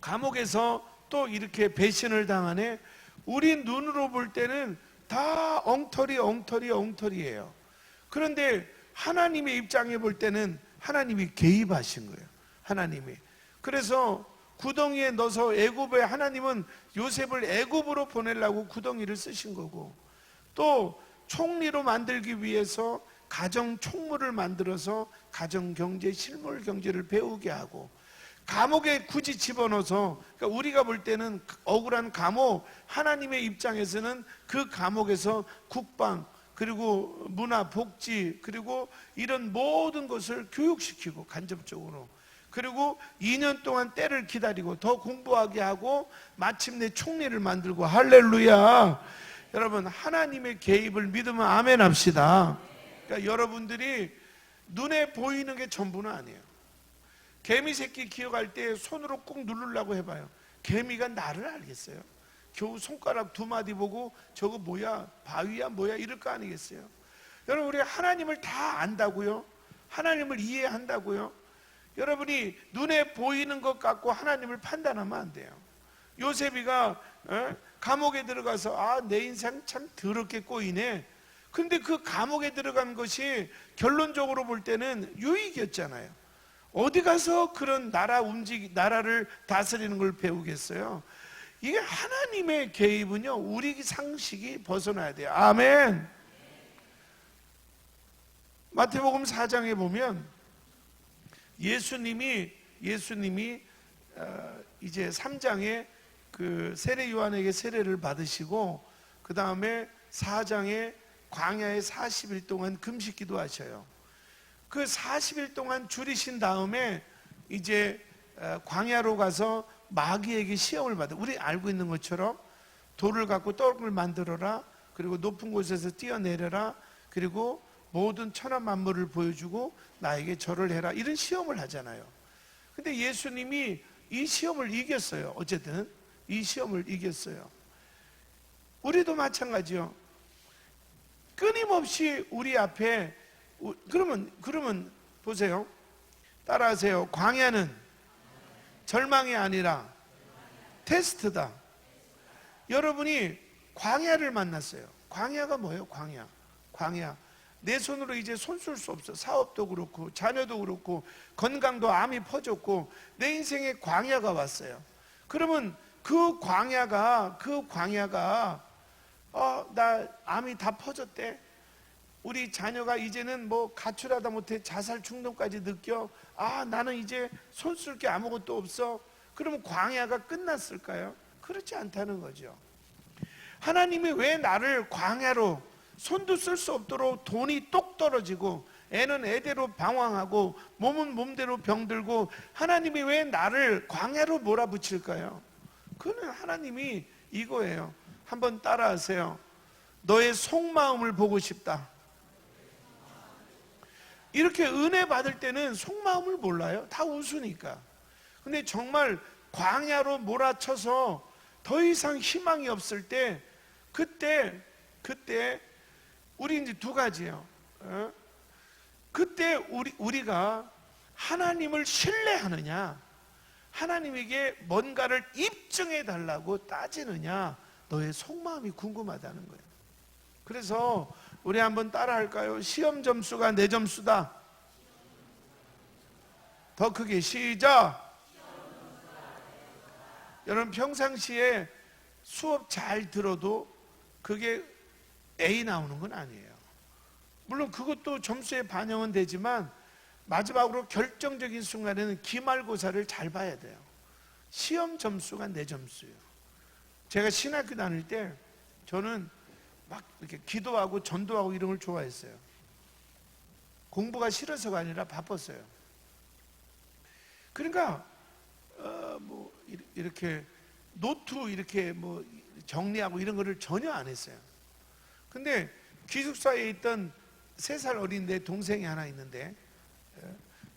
감옥에서 또 이렇게 배신을 당하네. 우리 눈으로 볼 때는 다 엉터리예요. 그런데 하나님의 입장에 볼 때는 하나님이 개입하신 거예요. 하나님이. 그래서 구덩이에 넣어서 애굽에, 하나님은 요셉을 애굽으로 보내려고 구덩이를 쓰신 거고, 또 총리로 만들기 위해서 가정 총무를 만들어서 가정 경제, 실물 경제를 배우게 하고, 감옥에 굳이 집어넣어서, 그러니까 우리가 볼 때는 억울한 감옥, 하나님의 입장에서는 그 감옥에서 국방, 그리고 문화, 복지, 그리고 이런 모든 것을 교육시키고 간접적으로, 그리고 2년 동안 때를 기다리고 더 공부하게 하고 마침내 총리를 만들고. 할렐루야. 여러분, 하나님의 개입을 믿으면 아멘 합시다. 그러니까 여러분들이 눈에 보이는 게 전부는 아니에요. 개미 새끼 기어갈 때 손으로 꾹 누르려고 해봐요. 개미가 나를 알겠어요? 겨우 손가락 2마디 보고 저거 뭐야, 바위야 뭐야 이럴 거 아니겠어요? 여러분, 우리 하나님을 다 안다고요? 하나님을 이해한다고요? 여러분이 눈에 보이는 것 갖고 하나님을 판단하면 안 돼요. 요셉이가 감옥에 들어가서 내 인생 참 더럽게 꼬이네. 근데 그 감옥에 들어간 것이 결론적으로 볼 때는 유익이었잖아요. 어디 가서 그런 나라를 다스리는 걸 배우겠어요? 이게 하나님의 개입은요, 우리 상식이 벗어나야 돼요. 아멘. 마태복음 4장에 보면 예수님이 이제 3장에 그 세례 요한에게 세례를 받으시고, 그 다음에 4장에 광야에 40일 동안 금식 기도하셔요. 그 40일 동안 줄이신 다음에 이제 광야로 가서 마귀에게 시험을 받아. 우리 알고 있는 것처럼 돌을 갖고 떡을 만들어라, 그리고 높은 곳에서 뛰어내려라, 그리고 모든 천하 만물을 보여주고 나에게 절을 해라, 이런 시험을 하잖아요. 근데 예수님이 이 시험을 이겼어요. 어쨌든 이 시험을 이겼어요. 우리도 마찬가지요. 끊임없이 우리 앞에, 그러면 보세요. 따라하세요. 광야는 절망이 아니라 테스트다. 여러분이 광야를 만났어요. 광야가 뭐예요? 광야. 내 손으로 이제 손 쓸 수 없어. 사업도 그렇고 자녀도 그렇고 건강도 암이 퍼졌고 내 인생에 광야가 왔어요. 그러면 그 광야가 나 암이 다 퍼졌대. 우리 자녀가 이제는 뭐 가출하다 못해 자살 충동까지 느껴, 아 나는 이제 손 쓸 게 아무것도 없어, 그러면 광야가 끝났을까요? 그렇지 않다는 거죠. 하나님이 왜 나를 광야로, 손도 쓸 수 없도록 돈이 똑 떨어지고 애는 애대로 방황하고 몸은 몸대로 병들고, 하나님이 왜 나를 광야로 몰아붙일까요? 그는 하나님이 이거예요. 한번 따라하세요. 너의 속마음을 보고 싶다. 이렇게 은혜 받을 때는 속마음을 몰라요. 다 웃으니까. 근데 정말 광야로 몰아쳐서 더 이상 희망이 없을 때, 그때 우리 이제 두 가지예요. 그때 우리가 하나님을 신뢰하느냐, 하나님에게 뭔가를 입증해 달라고 따지느냐, 너의 속마음이 궁금하다는 거예요. 그래서 우리 한번 따라 할까요? 시험 점수가 내 점수다. 더 크게 시작. 여러분 평상시에 수업 잘 들어도 그게 A 나오는 건 아니에요. 물론 그것도 점수에 반영은 되지만 마지막으로 결정적인 순간에는 기말고사를 잘 봐야 돼요. 시험 점수가 내 점수예요. 제가 신학교 다닐 때 저는 막 이렇게 기도하고 전도하고 이런 걸 좋아했어요. 공부가 싫어서가 아니라 바빴어요. 그러니까 뭐 이렇게 노트 이렇게 뭐 정리하고 이런 거를 전혀 안 했어요. 근데 기숙사에 있던 3살 어린 내 동생이 하나 있는데,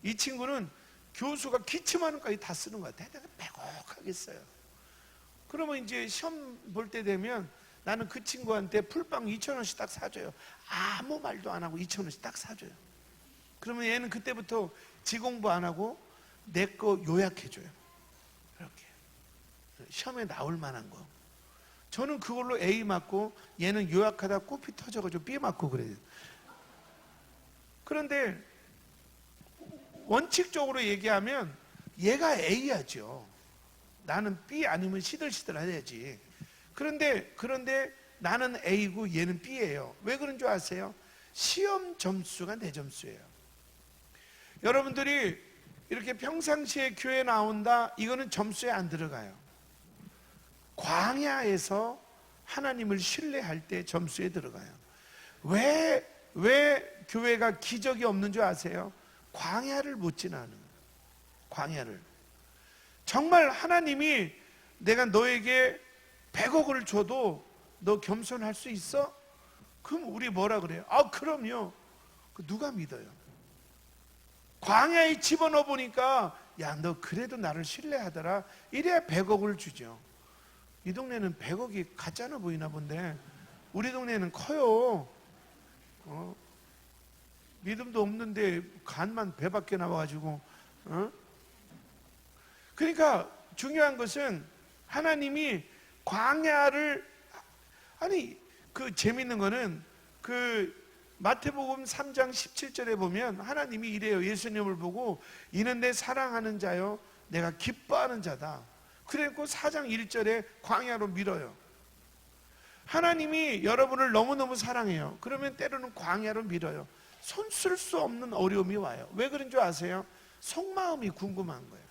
이 친구는 교수가 기침하는 것까지 다 쓰는 것 같아요. 내가 빼곡하게 써요. 그러면 이제 시험 볼 때 되면 나는 그 친구한테 풀빵 2,000원씩 딱 사줘요. 아무 말도 안 하고 2,000원씩 딱 사줘요. 그러면 얘는 그때부터 지 공부 안 하고 내 거 요약해줘요. 이렇게 시험에 나올 만한 거. 저는 그걸로 A 맞고 얘는 요약하다 꼬피 터져가지고 B 맞고 그래요. 그런데 원칙적으로 얘기하면 얘가 A야죠. 나는 B 아니면 시들시들 해야지. 그런데 나는 A고 얘는 B예요. 왜 그런 줄 아세요? 시험 점수가 내 점수예요. 여러분들이 이렇게 평상시에 교회 나온다, 이거는 점수에 안 들어가요. 광야에서 하나님을 신뢰할 때 점수에 들어가요. 왜 교회가 기적이 없는 줄 아세요? 광야를 못 지나는 거예요. 광야를. 정말 하나님이 내가 너에게 100억을 줘도 너 겸손할 수 있어? 그럼 우리 뭐라 그래요? 아 그럼요. 누가 믿어요? 광야에 집어넣어 보니까 야 너 그래도 나를 신뢰하더라, 이래야 100억을 주죠. 이 동네는 100억이 가짜나 보이나 본데 우리 동네는 커요. 믿음도 없는데 간만 배밖에 나와가지고. 그러니까 중요한 것은 하나님이 광야를, 아니 그 재밌는 거는 그 마태복음 3장 17절에 보면 하나님이 이래요. 예수님을 보고 이는 내 사랑하는 자요 내가 기뻐하는 자다. 그래갖고 4장 1절에 광야로 밀어요. 하나님이 여러분을 너무너무 사랑해요. 그러면 때로는 광야로 밀어요. 손 쓸 수 없는 어려움이 와요. 왜 그런 줄 아세요? 속마음이 궁금한 거예요.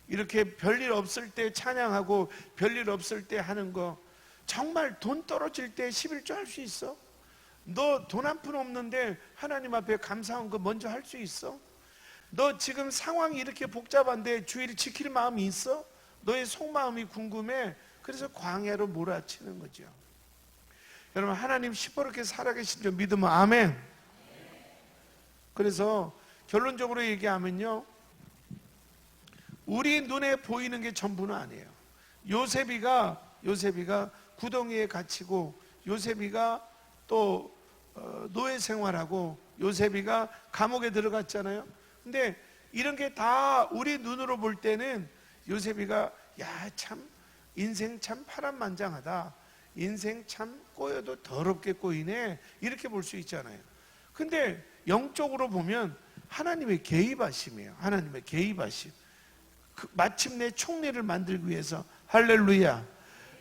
이렇게 별일 없을 때 찬양하고 별일 없을 때 하는 거, 정말 돈 떨어질 때 11조 할 수 있어? 너 돈 한 푼 없는데 하나님 앞에 감사한 거 먼저 할 수 있어? 너 지금 상황이 이렇게 복잡한데 주의를 지킬 마음이 있어? 너의 속마음이 궁금해. 그래서 광야로 몰아치는 거죠. 여러분 하나님 시퍼렇게 살아계신 줄 믿으면 아멘. 그래서 결론적으로 얘기하면요, 우리 눈에 보이는 게 전부는 아니에요. 요셉이가 구덩이에 갇히고, 요셉이가 또 노예 생활하고, 요셉이가 감옥에 들어갔잖아요. 근데 이런 게 다 우리 눈으로 볼 때는 요셉이가 야 참 인생 참 파란만장하다, 인생 참 꼬여도 더럽게 꼬이네, 이렇게 볼 수 있잖아요. 근데 영적으로 보면 하나님의 개입하심이에요. 하나님의 개입하심. 마침내 총리를 만들기 위해서, 할렐루야,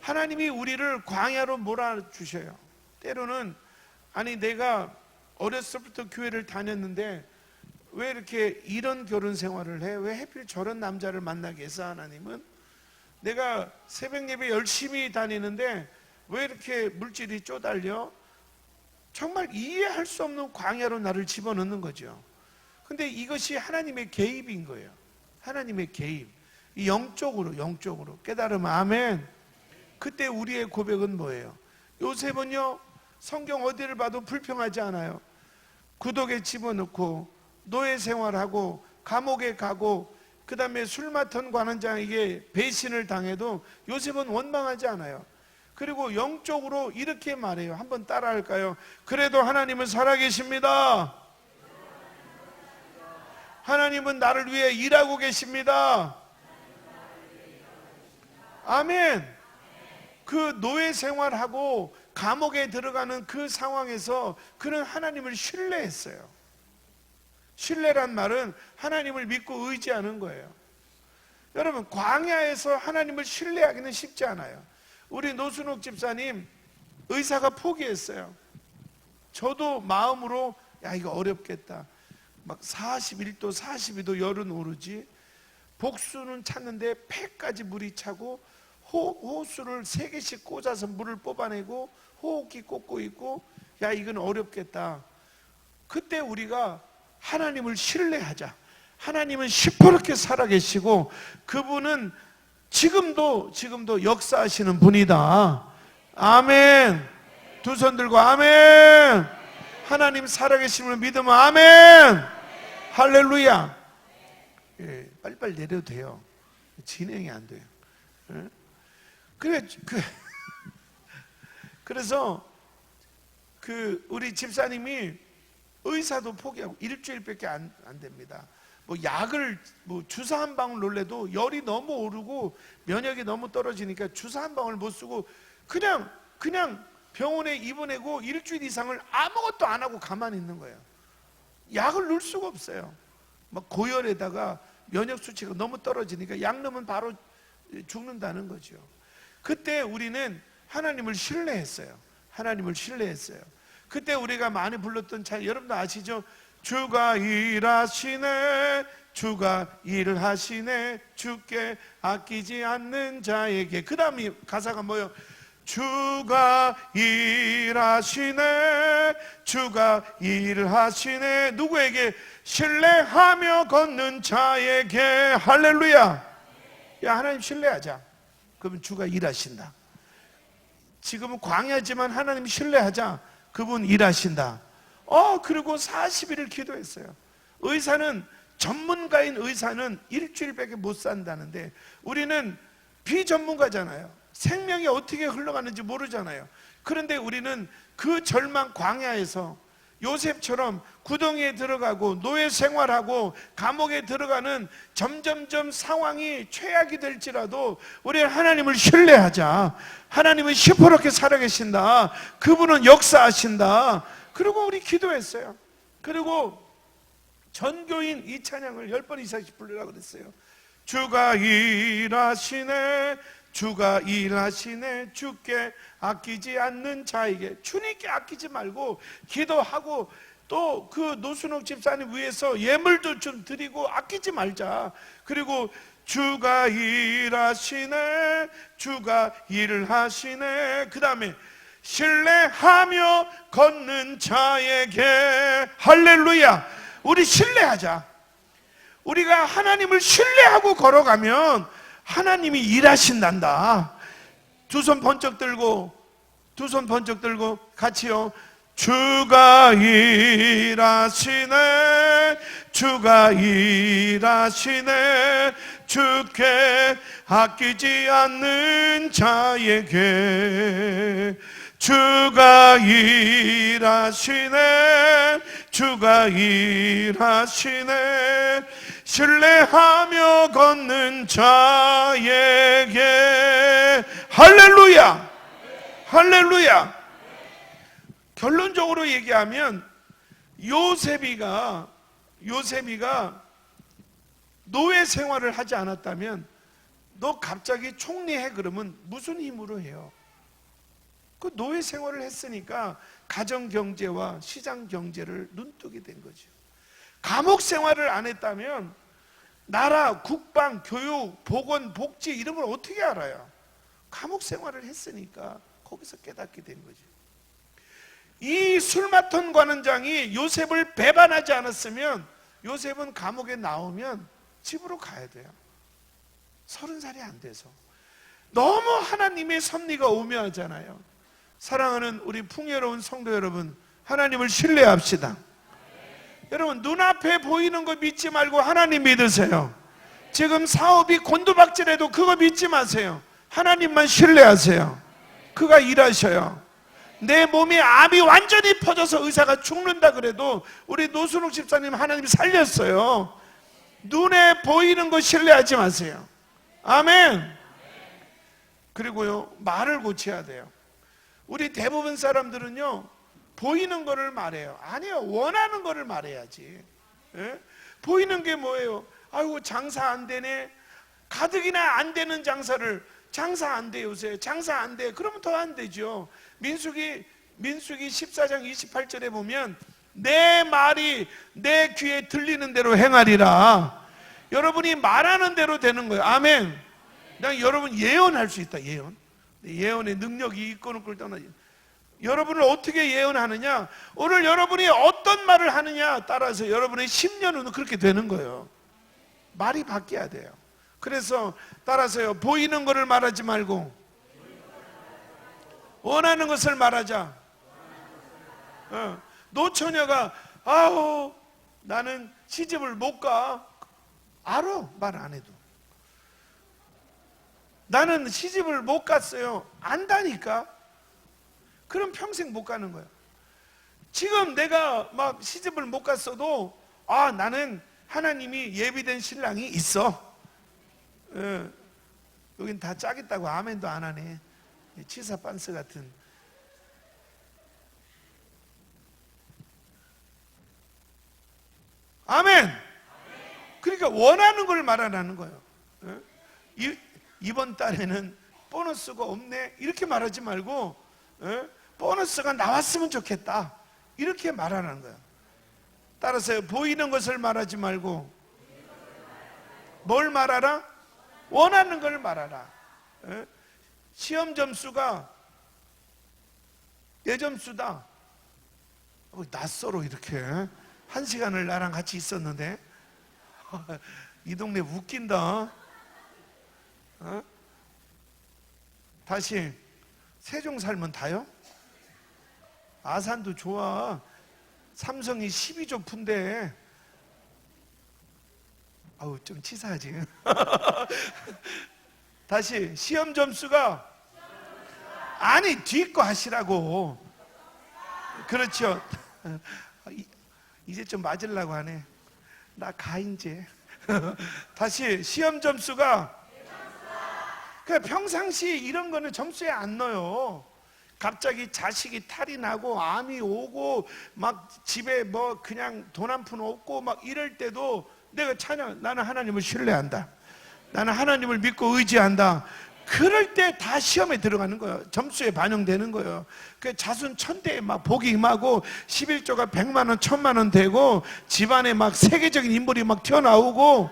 하나님이 우리를 광야로 몰아주셔요. 때로는 아니 내가 어렸을 때부터 교회를 다녔는데 왜 이렇게 이런 결혼 생활을 해? 왜 하필 저런 남자를 만나게 해서 하나님은? 내가 새벽 예배 열심히 다니는데 왜 이렇게 물질이 쪼달려? 정말 이해할 수 없는 광야로 나를 집어넣는 거죠. 근데 이것이 하나님의 개입인 거예요. 하나님의 개입. 이 영적으로 깨달으면 아멘. 그때 우리의 고백은 뭐예요? 요셉은요, 성경 어디를 봐도 불평하지 않아요. 구독에 집어넣고 노예 생활하고 감옥에 가고 그 다음에 술 맡은 관원장에게 배신을 당해도 요셉은 원망하지 않아요. 그리고 영적으로 이렇게 말해요. 한번 따라할까요? 그래도 하나님은 살아계십니다. 하나님은 나를 위해 일하고 계십니다. 아멘. 그 노예 생활하고 감옥에 들어가는 그 상황에서 그는 하나님을 신뢰했어요. 신뢰란 말은 하나님을 믿고 의지하는 거예요. 여러분, 광야에서 하나님을 신뢰하기는 쉽지 않아요. 우리 노순옥 집사님 의사가 포기했어요. 저도 마음으로 야 이거 어렵겠다. 막 41도 42도 열은 오르지, 복수는 찼는데 폐까지 물이 차고 호수를 3개씩 꽂아서 물을 뽑아내고 호흡기 꽂고 있고, 야 이건 어렵겠다. 그때 우리가 하나님을 신뢰하자. 하나님은 시퍼렇게 살아계시고 그분은 지금도 역사하시는 분이다. 아멘. 두 손 들고 아멘. 하나님 살아계심을 믿으면 아멘. 할렐루야. 예, 빨리빨리 내려도 돼요. 진행이 안 돼요. 예? 그래서 우리 집사님이 의사도 포기하고 일주일밖에 안 됩니다. 뭐 약을 주사 한 방울 놀래도 열이 너무 오르고 면역이 너무 떨어지니까 주사 한 방울 못 쓰고 그냥 병원에 입원하고 일주일 이상을 아무것도 안 하고 가만히 있는 거예요. 약을 넣을 수가 없어요. 막 고열에다가 면역 수치가 너무 떨어지니까 약 넣으면 바로 죽는다는 거죠. 그때 우리는 하나님을 신뢰했어요. 하나님을 신뢰했어요. 그때 우리가 많이 불렀던 찬양, 여러분도 아시죠? 주가 일하시네, 주가 일하시네, 주께 아끼지 않는 자에게. 그 다음에 가사가 뭐예요? 주가 일하시네, 주가 일하시네. 누구에게? 신뢰하며 걷는 자에게. 할렐루야. 야, 하나님 신뢰하자. 그러면 주가 일하신다. 지금은 광야지만 하나님 신뢰하자. 그분 일하신다. 그리고 40일을 기도했어요. 전문가인 의사는 일주일밖에 못 산다는데 우리는 비전문가잖아요. 생명이 어떻게 흘러가는지 모르잖아요. 그런데 우리는 그 절망 광야에서 요셉처럼 구덩이에 들어가고 노예 생활하고 감옥에 들어가는 점점점 상황이 최악이 될지라도 우리는 하나님을 신뢰하자. 하나님은 시퍼렇게 살아계신다. 그분은 역사하신다. 그리고 우리 기도했어요. 그리고 전교인 이 찬양을 10번 이상씩 부르라고 그랬어요. 주가 일하시네, 주가 일하시네, 주께 아끼지 않는 자에게. 주님께 아끼지 말고 기도하고 또 그 노순옥 집사님 위해서 예물도 좀 드리고 아끼지 말자. 그리고 주가 일하시네, 주가 일하시네. 그 다음에 신뢰하며 걷는 자에게. 할렐루야. 우리 신뢰하자. 우리가 하나님을 신뢰하고 걸어가면 하나님이 일하신단다. 두 손 번쩍 들고 같이요. 주가 일하시네, 주가 일하시네, 주께 아끼지 않는 자에게. 주가 일하시네, 주가 일하시네, 신뢰하며 걷는 자에게. 할렐루야. 할렐루야. 결론적으로 얘기하면 요셉이가 노예 생활을 하지 않았다면 너 갑자기 총리해 그러면 무슨 힘으로 해요? 그 노예 생활을 했으니까 가정 경제와 시장 경제를 눈뜨게 된 거죠. 감옥 생활을 안 했다면 나라, 국방, 교육, 보건, 복지 이런 걸 어떻게 알아요? 감옥 생활을 했으니까 거기서 깨닫게 된 거죠. 이 술마턴 관원장이 요셉을 배반하지 않았으면 요셉은 감옥에 나오면 집으로 가야 돼요. 30살이 안 돼서. 너무 하나님의 섭리가 오묘하잖아요. 사랑하는 우리 풍요로운 성도 여러분, 하나님을 신뢰합시다. 여러분, 눈앞에 보이는 거 믿지 말고 하나님 믿으세요. 지금 사업이 곤두박질해도 그거 믿지 마세요. 하나님만 신뢰하세요. 그가 일하셔요. 내 몸에 암이 완전히 퍼져서 의사가 죽는다 그래도 우리 노순욱 집사님 하나님 살렸어요. 눈에 보이는 거 신뢰하지 마세요. 아멘. 그리고요, 말을 고쳐야 돼요. 우리 대부분 사람들은요, 보이는 거를 말해요. 아니요, 원하는 거를 말해야지. 예? 보이는 게 뭐예요? 아이고, 장사 안 되네. 가득이나 안 되는 장사를 장사 안 돼, 요새 장사 안 돼. 그러면 더 안 되죠. 민수기 14장 28절에 보면 내 말이 내 귀에 들리는 대로 행하리라. 여러분이 말하는 대로 되는 거예요. 아멘. 그냥 여러분 예언할 수 있다. 예언의 능력이 있고는 그걸 떠나지. 여러분을 어떻게 예언하느냐, 오늘 여러분이 어떤 말을 하느냐 따라서 여러분의 10년은 그렇게 되는 거예요. 말이 바뀌어야 돼요. 그래서 따라서요, 보이는 것을 말하지 말고 원하는 것을 말하자. 노처녀가 아우 나는 시집을 못 가. 알아, 말 안 해도. 나는 시집을 못 갔어요. 안다니까. 그럼 평생 못 가는 거야. 지금 내가 막 시집을 못 갔어도 나는 하나님이 예비된 신랑이 있어. 여긴 다 짜겠다고 아멘도 안 하네. 치사 빤스 같은. 아멘. 그러니까 원하는 걸 말하라는 거예요. 이번 달에는 보너스가 없네 이렇게 말하지 말고 보너스가 나왔으면 좋겠다 이렇게 말하는 거예요. 따라서 보이는 것을 말하지 말고 뭘 말하라? 원하는 걸 말하라. 시험 점수가 내 점수다. 낯설어. 이렇게 1시간을 나랑 같이 있었는데 이 동네 웃긴다. 다시 세종 살면 다요? 아산도 좋아. 삼성이 12조 푼대. 아우 좀 치사하지. 다시 시험 점수가 아니 뒤거 하시라고. 그렇죠. 이제 좀 맞으려고 하네. 나 가 이제. 다시 시험 점수가 평상시 이런 거는 점수에 안 넣어요. 갑자기 자식이 탈이 나고 암이 오고 막 집에 뭐 그냥 돈 한 푼 없고 막 이럴 때도 내가 찬양, 나는 하나님을 신뢰한다. 나는 하나님을 믿고 의지한다. 그럴 때 다 시험에 들어가는 거예요. 점수에 반영되는 거예요. 그 자손 천대에 막 복이 임하고 11조가 100만 원, 1000만 원 되고 집안에 막 세계적인 인물이 막 튀어나오고.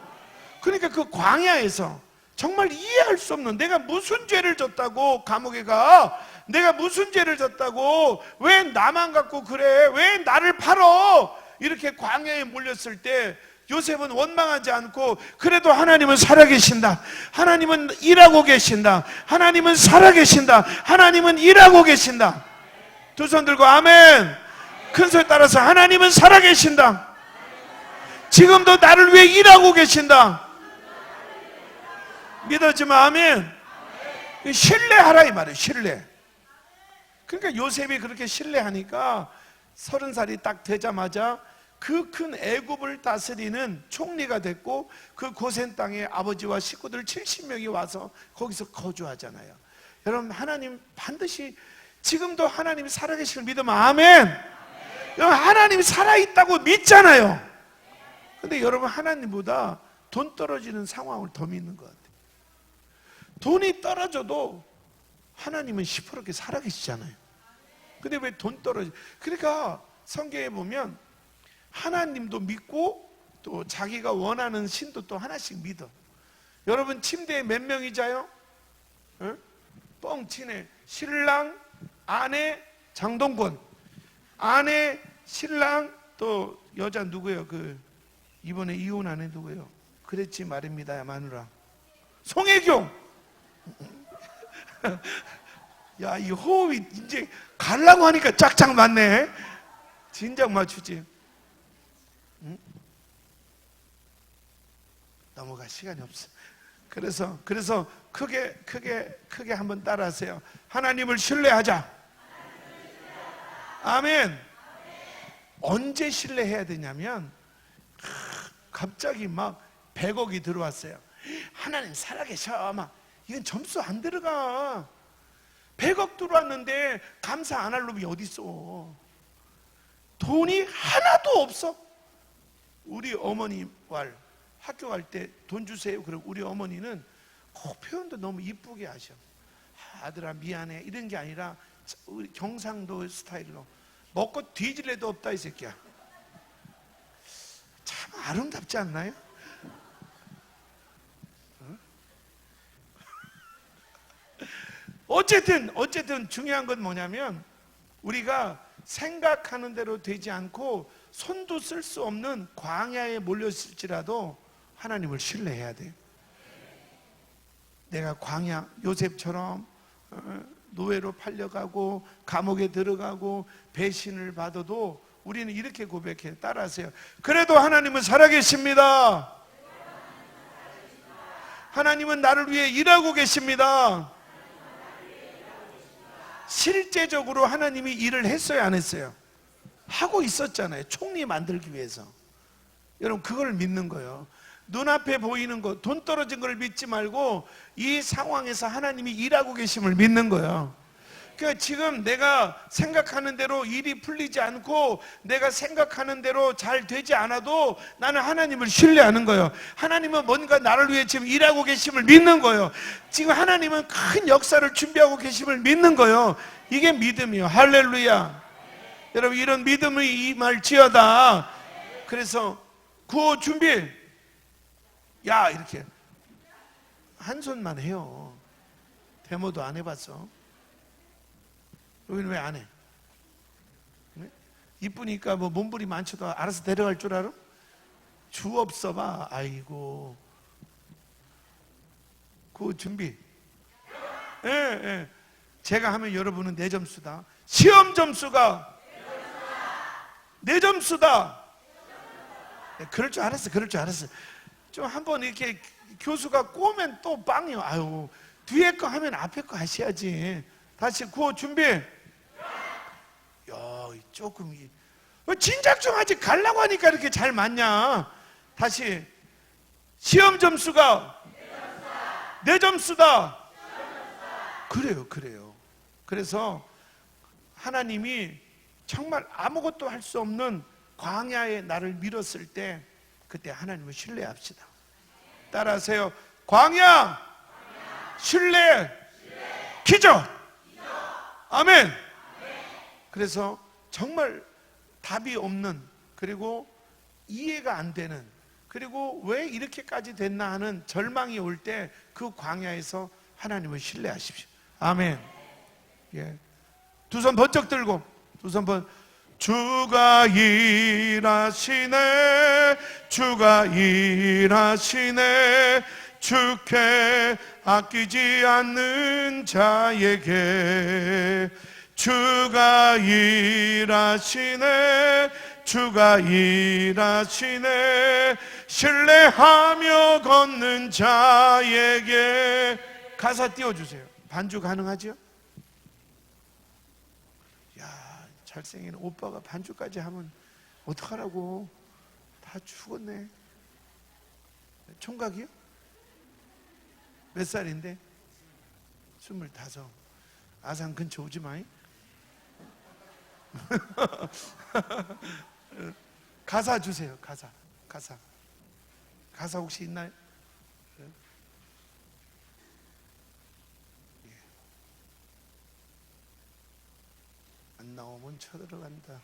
그러니까 그 광야에서 정말 이해할 수 없는, 내가 무슨 죄를 졌다고 감옥에 가? 내가 무슨 죄를 졌다고? 왜 나만 갖고 그래? 왜 나를 팔어? 이렇게 광야에 몰렸을 때 요셉은 원망하지 않고 그래도 하나님은 살아계신다. 하나님은 일하고 계신다. 하나님은 살아계신다. 하나님은 일하고 계신다. 두 손 들고 아멘. 큰 소리 따라서 하나님은 살아계신다. 지금도 나를 위해 일하고 계신다. 믿어지면 아멘. 신뢰하라 이 말이에요. 신뢰. 그러니까 요셉이 그렇게 신뢰하니까 30살이 딱 되자마자 그 큰 애굽을 다스리는 총리가 됐고 그 고센 땅에 아버지와 식구들 70명이 와서 거기서 거주하잖아요. 여러분 하나님 반드시 지금도 하나님이 살아계시는 믿으면 아멘. 여러분 하나님이 살아있다고 믿잖아요. 근데 여러분 하나님보다 돈 떨어지는 상황을 더 믿는 것 같아요. 돈이 떨어져도 하나님은 시퍼렇게 살아계시잖아요. 근데 왜 돈 떨어지? 그러니까 성경에 보면 하나님도 믿고 또 자기가 원하는 신도 또 하나씩 믿어. 여러분 침대에 몇 명이 자요? 응? 뻥치네. 신랑, 아내, 장동건, 아내, 신랑, 또 여자 누구예요? 그 이번에 이혼한 애 누구예요? 그랬지 말입니다, 마누라. 송혜경. 야, 이 호흡이 이제 가려고 하니까 짝짝 맞네. 진작 맞추지. 응? 넘어갈 시간이 없어. 그래서 크게 한번 따라하세요. 하나님을 신뢰하자. 아멘. 언제 신뢰해야 되냐면 갑자기 막 100억이 들어왔어요. 하나님 살아계셔. 막 이건 점수 안 들어가. 100억 들어왔는데 감사 안 할 놈이 어디 있어? 돈이 하나도 없어. 우리 어머니 학교 갈 때 돈 주세요. 그럼 우리 어머니는 표현도 너무 이쁘게 하셔. 아들아 미안해 이런 게 아니라 우리 경상도 스타일로 먹고 뒤질래도 없다 이 새끼야. 참 아름답지 않나요? 어쨌든 중요한 건 뭐냐면 우리가 생각하는 대로 되지 않고 손도 쓸 수 없는 광야에 몰렸을지라도 하나님을 신뢰해야 돼요. 내가 광야 요셉처럼 노예로 팔려가고 감옥에 들어가고 배신을 받아도 우리는 이렇게 고백해요. 따라하세요. 그래도 하나님은 살아계십니다. 하나님은 나를 위해 일하고 계십니다. 실제적으로 하나님이 일을 했어요, 안 했어요? 하고 있었잖아요. 총리 만들기 위해서. 여러분 그걸 믿는 거예요. 눈앞에 보이는 거, 돈 떨어진 걸 믿지 말고 이 상황에서 하나님이 일하고 계심을 믿는 거예요. 그러니까 지금 내가 생각하는 대로 일이 풀리지 않고 내가 생각하는 대로 잘 되지 않아도 나는 하나님을 신뢰하는 거예요. 하나님은 뭔가 나를 위해 지금 일하고 계심을 믿는 거예요. 지금 하나님은 큰 역사를 준비하고 계심을 믿는 거예요. 이게 믿음이에요. 할렐루야. 여러분 이런 믿음이 임할지어다. 그래서 구호 준비. 야 이렇게 한 손만 해요. 데모도 안 해봤어. 여기는 왜 안 해? 네? 이쁘니까 뭐 몸부림 많지도 알아서 데려갈 줄 알아? 주 없어 봐. 아이고. 그 준비. 예, 예. 제가 하면 여러분은 내 점수다. 시험 점수가 내 점수다. 네, 그럴 줄 알았어. 좀 한번 이렇게 교수가 꼬면 또 빵이요. 아유, 뒤에 거 하면 앞에 거 하셔야지. 다시 구호 준비. 야, 조금 진작 좀 하지. 가려고 하니까 이렇게 잘 맞냐. 다시 시험 점수가 내 점수다. 그래요. 그래서 하나님이 정말 아무것도 할 수 없는 광야에 나를 밀었을 때 그때 하나님을 신뢰합시다. 따라하세요. 광야, 신뢰, 기적. 아멘. 그래서 정말 답이 없는, 그리고 이해가 안 되는, 그리고 왜 이렇게까지 됐나 하는 절망이 올 때 그 광야에서 하나님을 신뢰하십시오. 아멘. 예. 두 손 번쩍 들고, 두 손 주가 일하시네, 주가 일하시네, 주께 아끼지 않는 자에게. 주가 일하시네, 주가 일하시네, 신뢰하며 걷는 자에게. 가사 띄워주세요. 반주 가능하죠? 잘생긴 오빠가 반주까지 하면 어떡하라고. 다 죽었네. 총각이요? 몇 살인데? 25. 아산 근처 오지 마이. 가사 주세요. 가사 혹시 있나요? 나오면 쳐들어간다.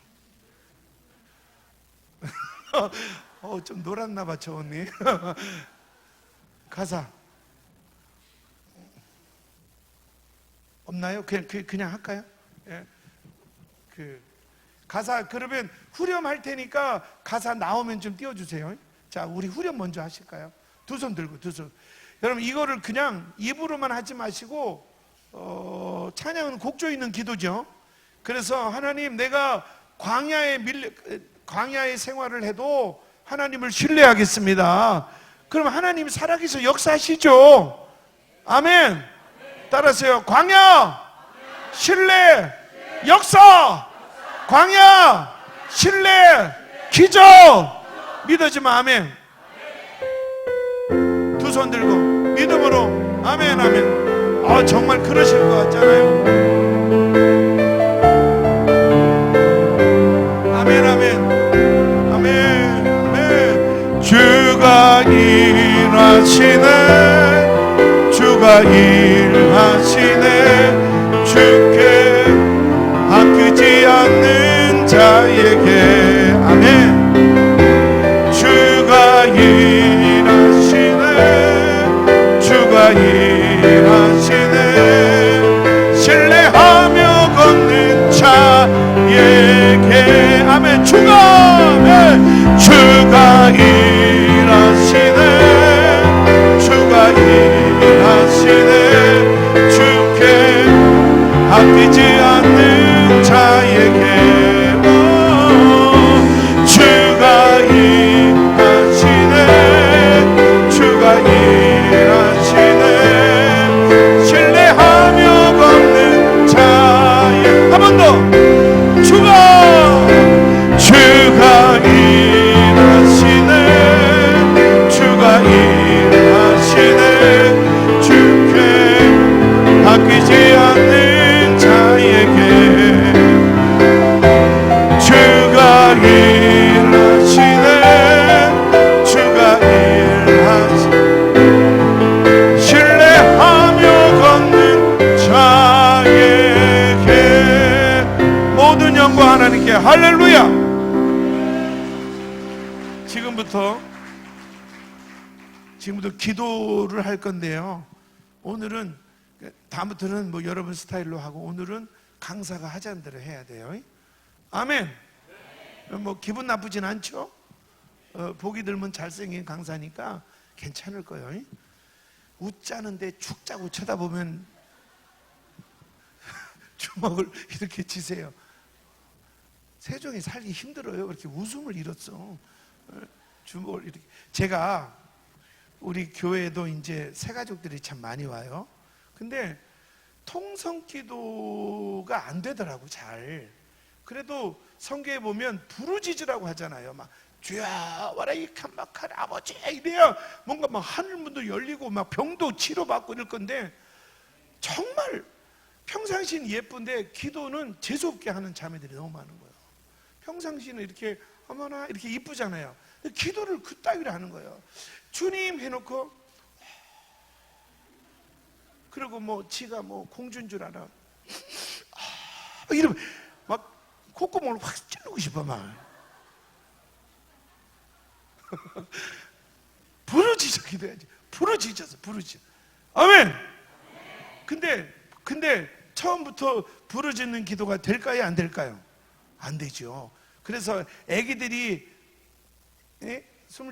좀 놀았나 봐, 저 언니. 가사 없나요? 그냥 할까요? 예. 가사 그러면 후렴할 테니까 가사 나오면 좀 띄워주세요. 자, 우리 후렴 먼저 하실까요? 두 손 들고 두 손. 여러분 이거를 그냥 입으로만 하지 마시고 찬양은 곡조 있는 기도죠. 그래서 하나님, 내가 광야의 생활을 해도 하나님을 신뢰하겠습니다. 그럼 하나님 살아계셔 역사하시죠. 아멘. 따라하세요. 광야, 신뢰, 역사. 광야, 신뢰, 기적. 믿어지면 아멘. 두 손 들고 믿음으로 아멘, 아멘. 정말 그러실 것 같잖아요. 아멘, 아멘, 아멘, 아멘. 주가 일하시네, 주가 일하시네. 주께 아끼지 않는 자에게 아멘. 주가 일하시네, 주가 일하시네. 신뢰하며 걷는 자에게 아멘. 주가 일하시네, 주가 일하시네. 주께 아끼지 않는 자에게 주가 일하시네, 주가 일하시네. 신뢰하며 걷는 자에 한 번 더. 주가 일하시네, 주가 일하시네. 주께 아끼지 않는 자에게 주가 일하시네, 주가 일하시네. 신뢰하며 걷는 자에게 모든 영광 하나님께. 할렐루야. 지금부터 기도를 할 건데요. 오늘은 다음부터는 뭐 여러분 스타일로 하고, 오늘은 강사가 하자는 대로 해야 돼요. 아멘. 뭐 기분 나쁘진 않죠? 보기 들면 잘생긴 강사니까 괜찮을 거예요. 웃자는데 죽자고 쳐다보면 주먹을 이렇게 치세요. 세종이 살기 힘들어요. 그렇게 웃음을 잃었어. 주먹을 이렇게. 제가 우리 교회에도 이제 새가족들이 참 많이 와요. 근데 통성기도가 안 되더라고 잘. 그래도 성경에 보면 부르짖으라고 하잖아요. 막 주여 와라 이 칸막한 아버지 이래야 뭔가 막 하늘문도 열리고 막 병도 치료받고 이럴 건데, 정말 평상시는 예쁜데 기도는 재수없게 하는 자매들이 너무 많은 거예요. 평상시는 이렇게 어머나 이렇게 이쁘잖아요. 기도를 그따위로 하는 거예요. 주님 해놓고, 그리고 뭐 지가 뭐 공주인 줄 알아. 이러면 막 콧구멍을 확 찌르고 싶어 막. 부르짖어 기도해야지. 부르짖어서 부르짖어. 아멘. 근데 처음부터 부르짖는 기도가 될까요 안 될까요? 안 되죠. 그래서 애기들이 25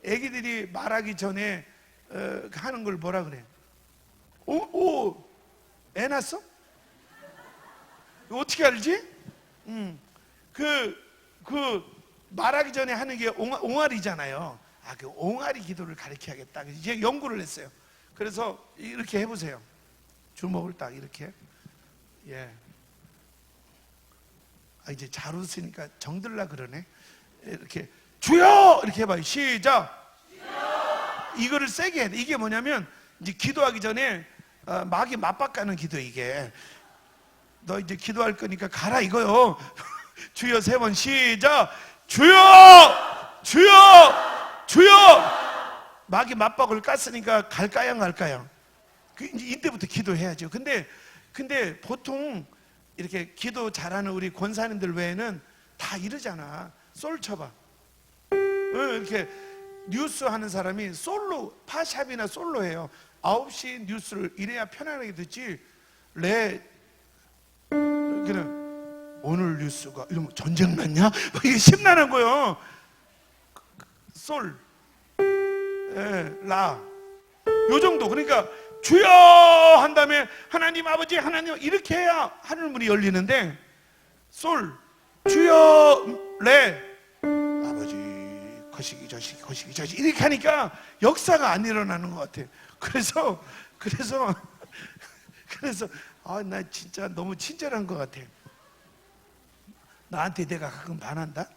애기들이 말하기 전에 하는 걸 뭐라 그래? 애 낳았어? 어떻게 알지? 말하기 전에 하는 게 옹알이잖아요. 그 옹알이 기도를 가르쳐야겠다. 이제 연구를 했어요. 그래서 이렇게 해보세요. 주먹을 딱 이렇게. 예. 이제 잘 웃으니까 정들라 그러네. 이렇게 주여! 이렇게 해봐요. 시작! 주여! 이거를 세게 해야 돼. 이게 뭐냐면, 이제 기도하기 전에 마귀 맞박가는 기도. 이게 너 이제 기도할 거니까 가라 이거요. 주여 3번 시작! 주여! 주여! 주여! 마귀 맞박을 깠으니까 갈까요 안 갈까요? 이제 이때부터 기도해야죠. 근데 보통 이렇게 기도 잘하는 우리 권사님들 외에는 다 이러잖아. 솔 쳐봐. 이렇게 뉴스 하는 사람이 솔로, 파샵이나 솔로 해요. 9시 뉴스를 이래야 편안하게 듣지. 그냥 오늘 뉴스가 이러면 전쟁 났냐? 이게 심란한 거요. 솔, 라, 요 정도. 그러니까 주여 한 다음에 하나님 아버지 하나님 이렇게 해야 하늘문이 열리는데, 솔, 주여, 레, 아버지 거시기 저시기 거시기 저시기 이렇게 하니까 역사가 안 일어나는 것 같아. 그래서 나 진짜 너무 친절한 것 같아. 나한테 내가 가끔 반한다.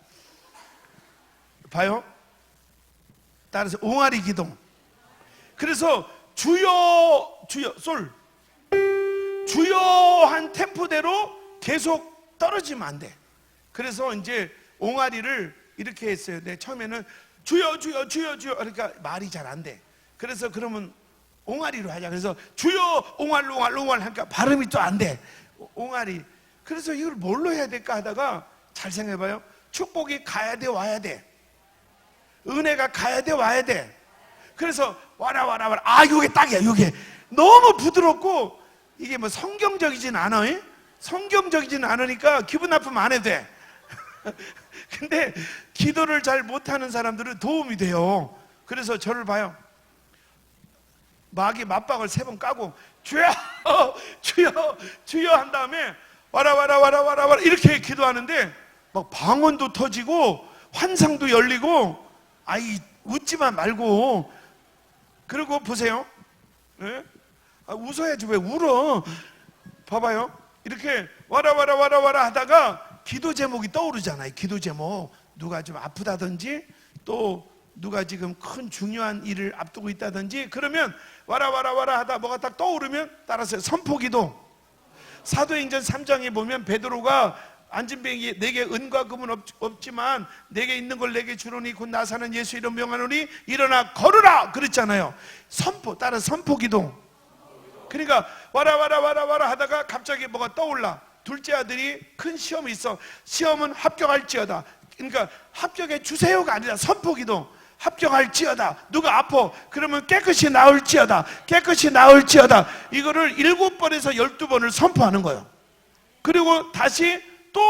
봐요. 따라서 옹알이 기동. 그래서 주여 솔, 주여 한 템포대로 계속 떨어지면 안 돼. 그래서 이제 옹알이를 이렇게 했어요. 네, 처음에는 주여 주여 주여 주여 그러니까 말이 잘 안 돼. 그래서 그러면 옹알이로 하자. 그래서 주여 옹알 옹알 옹알 하니까 발음이 또 안 돼. 옹알이. 그래서 이걸 뭘로 해야 될까 하다가 잘 생각해봐요. 축복이 가야 돼 와야 돼. 은혜가 가야 돼 와야 돼. 그래서 와라 와라 와라. 아 요게 딱이야. 요게 너무 부드럽고 이게 뭐 성경적이진 않아. 성경적이진 않으니까 기분 나쁘면 안 해도 돼. 근데 기도를 잘 못하는 사람들은 도움이 돼요. 그래서 저를 봐요. 마귀 맞박을 3번 까고 주여 주여 주여 한 다음에 와라 와라 와라 와라 와라 이렇게 기도하는데 막 방언도 터지고 환상도 열리고, 아이 웃지만 말고. 그리고 보세요. 네? 웃어야지 왜 울어. 봐봐요. 이렇게 와라 와라 와라 와라 하다가 기도 제목이 떠오르잖아요. 기도 제목. 누가 좀 아프다든지 또 누가 지금 큰 중요한 일을 앞두고 있다든지 그러면 와라 와라 와라 하다 뭐가 딱 떠오르면 따라서 선포기도. 사도행전 3장에 보면 베드로가 안진뱅이 내게 은과 금은 없지만 내게 있는 걸 내게 주노니 곧 나 사는 예수 이름 명하노니 일어나 걸으라 그랬잖아요. 선포. 따라 선포기도. 그러니까 와라 와라 와라 와라 하다가 갑자기 뭐가 떠올라. 둘째 아들이 큰 시험이 있어. 시험은 합격할지어다. 그러니까 합격해 주세요가 아니라 선포기도. 합격할지어다. 누가 아파 그러면 깨끗이 나을지어다. 깨끗이 나을지어다. 이거를 7번에서 12번을 선포하는 거예요. 그리고 다시 또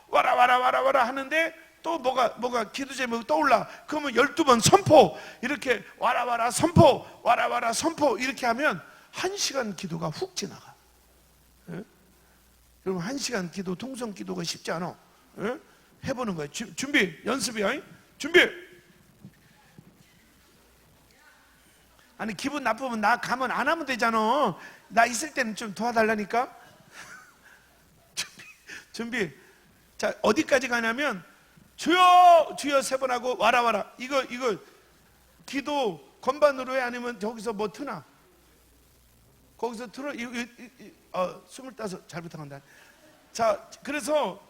와라 와라 와라 와라 하는데 또 뭐가 기도 제목이 떠올라. 그러면 12번 선포. 이렇게 와라 와라 선포 와라 와라 선포 이렇게 하면 1시간 기도가 훅 지나가. 예? 여러분 1시간 기도 통성 기도가 쉽지 않아. 예? 해보는 거예요. 준비 연습이야. 준비. 아니 기분 나쁘면 나 가면 안 하면 되잖아. 나 있을 때는 좀 도와달라니까. 준비. 자 어디까지 가냐면 주여 주여 3번 하고 와라 와라. 이거 기도 건반으로 해 아니면 저기서 뭐 트나? 거기서 틀어. 25 잘 부탁한다. 자 그래서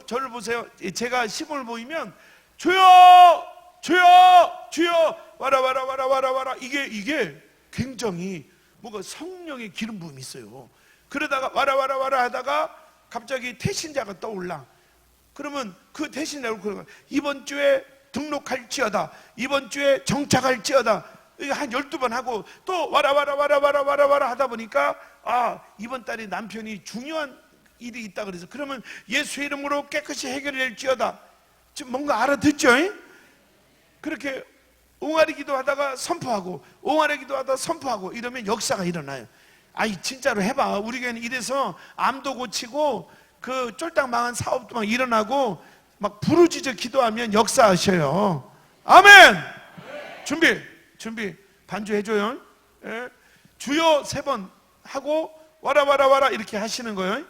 저를 보세요. 제가 시골 보이면 주여 주여 주여 와라 와라 와라 와라 와라. 이게 굉장히 뭔가 성령의 기름 부음이 있어요. 그러다가 와라 와라 와라 하다가 갑자기 태신자가 떠올라. 그러면 그 태신자로 그러면 이번 주에 등록할지어다. 이번 주에 정착할지어다. 한 12번 하고 또 와라 와라 와라 와라 와라 와라 하다 보니까 이번 달에 남편이 중요한 일이 있다 그래서 그러면 예수 이름으로 깨끗이 해결될지어다. 지금 뭔가 알아듣죠? 그렇게 옹알이 기도하다가 선포하고 옹알이 기도하다가 선포하고 이러면 역사가 일어나요. 진짜로 해봐. 우리 교회는 이래서 암도 고치고 그 쫄딱 망한 사업도 막 일어나고 막 부르짖어 기도하면 역사하셔요. 아멘. 준비 반주해줘요. 예? 주여 3번 하고 와라 와라 와라 이렇게 하시는 거예요.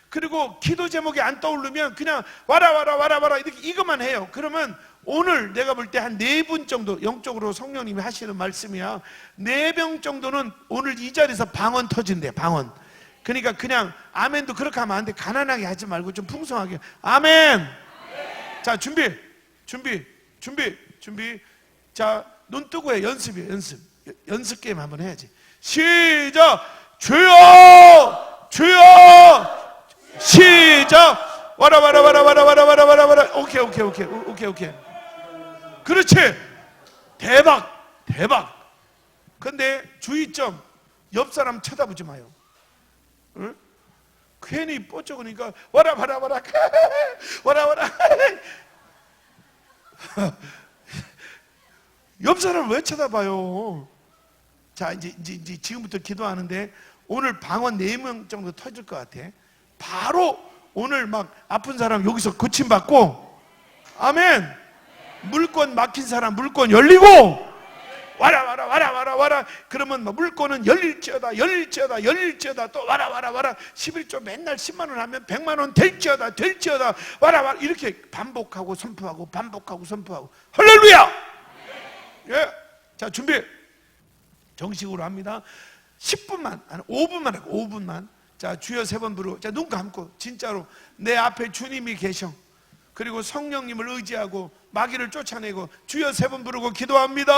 그리고 기도 제목이 안 떠오르면 그냥 와라 와라 와라 와라 이렇게 이것만 해요. 그러면 오늘 내가 볼 때 한 4분 정도 영적으로 성령님이 하시는 말씀이야. 4명 정도는 오늘 이 자리에서 방언 터진대. 방언. 그러니까 그냥 아멘도 그렇게 하면 안 돼. 가난하게 하지 말고 좀 풍성하게 아멘. 자 준비. 자 눈 뜨고 해. 연습이에요. 연습 게임 한번 해야지. 시작. 주여 주여 시작. 와라 와라 와라 와라 와라 와라 와라 와라. 오케이 오케이 오케이 오케이 오케이. 그렇지. 대박 대박. 근데 주의점, 옆 사람 쳐다보지 마요. 응? 괜히 뽀쩍으니까 와라 와라 와라 와라 와라. 옆 사람을 왜 쳐다봐요? 자, 이제 지금부터 기도하는데 오늘 방언 4명 정도 터질 것 같아. 바로 오늘 막 아픈 사람 여기서 고침받고, 아멘. 물건 막힌 사람 물건 열리고, 와라 와라 와라 와라 와라. 그러면 뭐 물건은 열릴지어다 열릴지어다 열릴지어다. 또 와라 와라 와라. 11조 맨날 10만 원 하면 100만 원 될지어다 될지어다. 와라 와라. 이렇게 반복하고 선포하고 반복하고 선포하고. 할렐루야. 예. 자, 준비. 정식으로 합니다. 10분만, 아니 5분만 하고 5분만. 자, 주여 3번 부르고, 자, 눈 감고 진짜로 내 앞에 주님이 계셔. 그리고 성령님을 의지하고 마귀를 쫓아내고 주여 3번 부르고 기도합니다.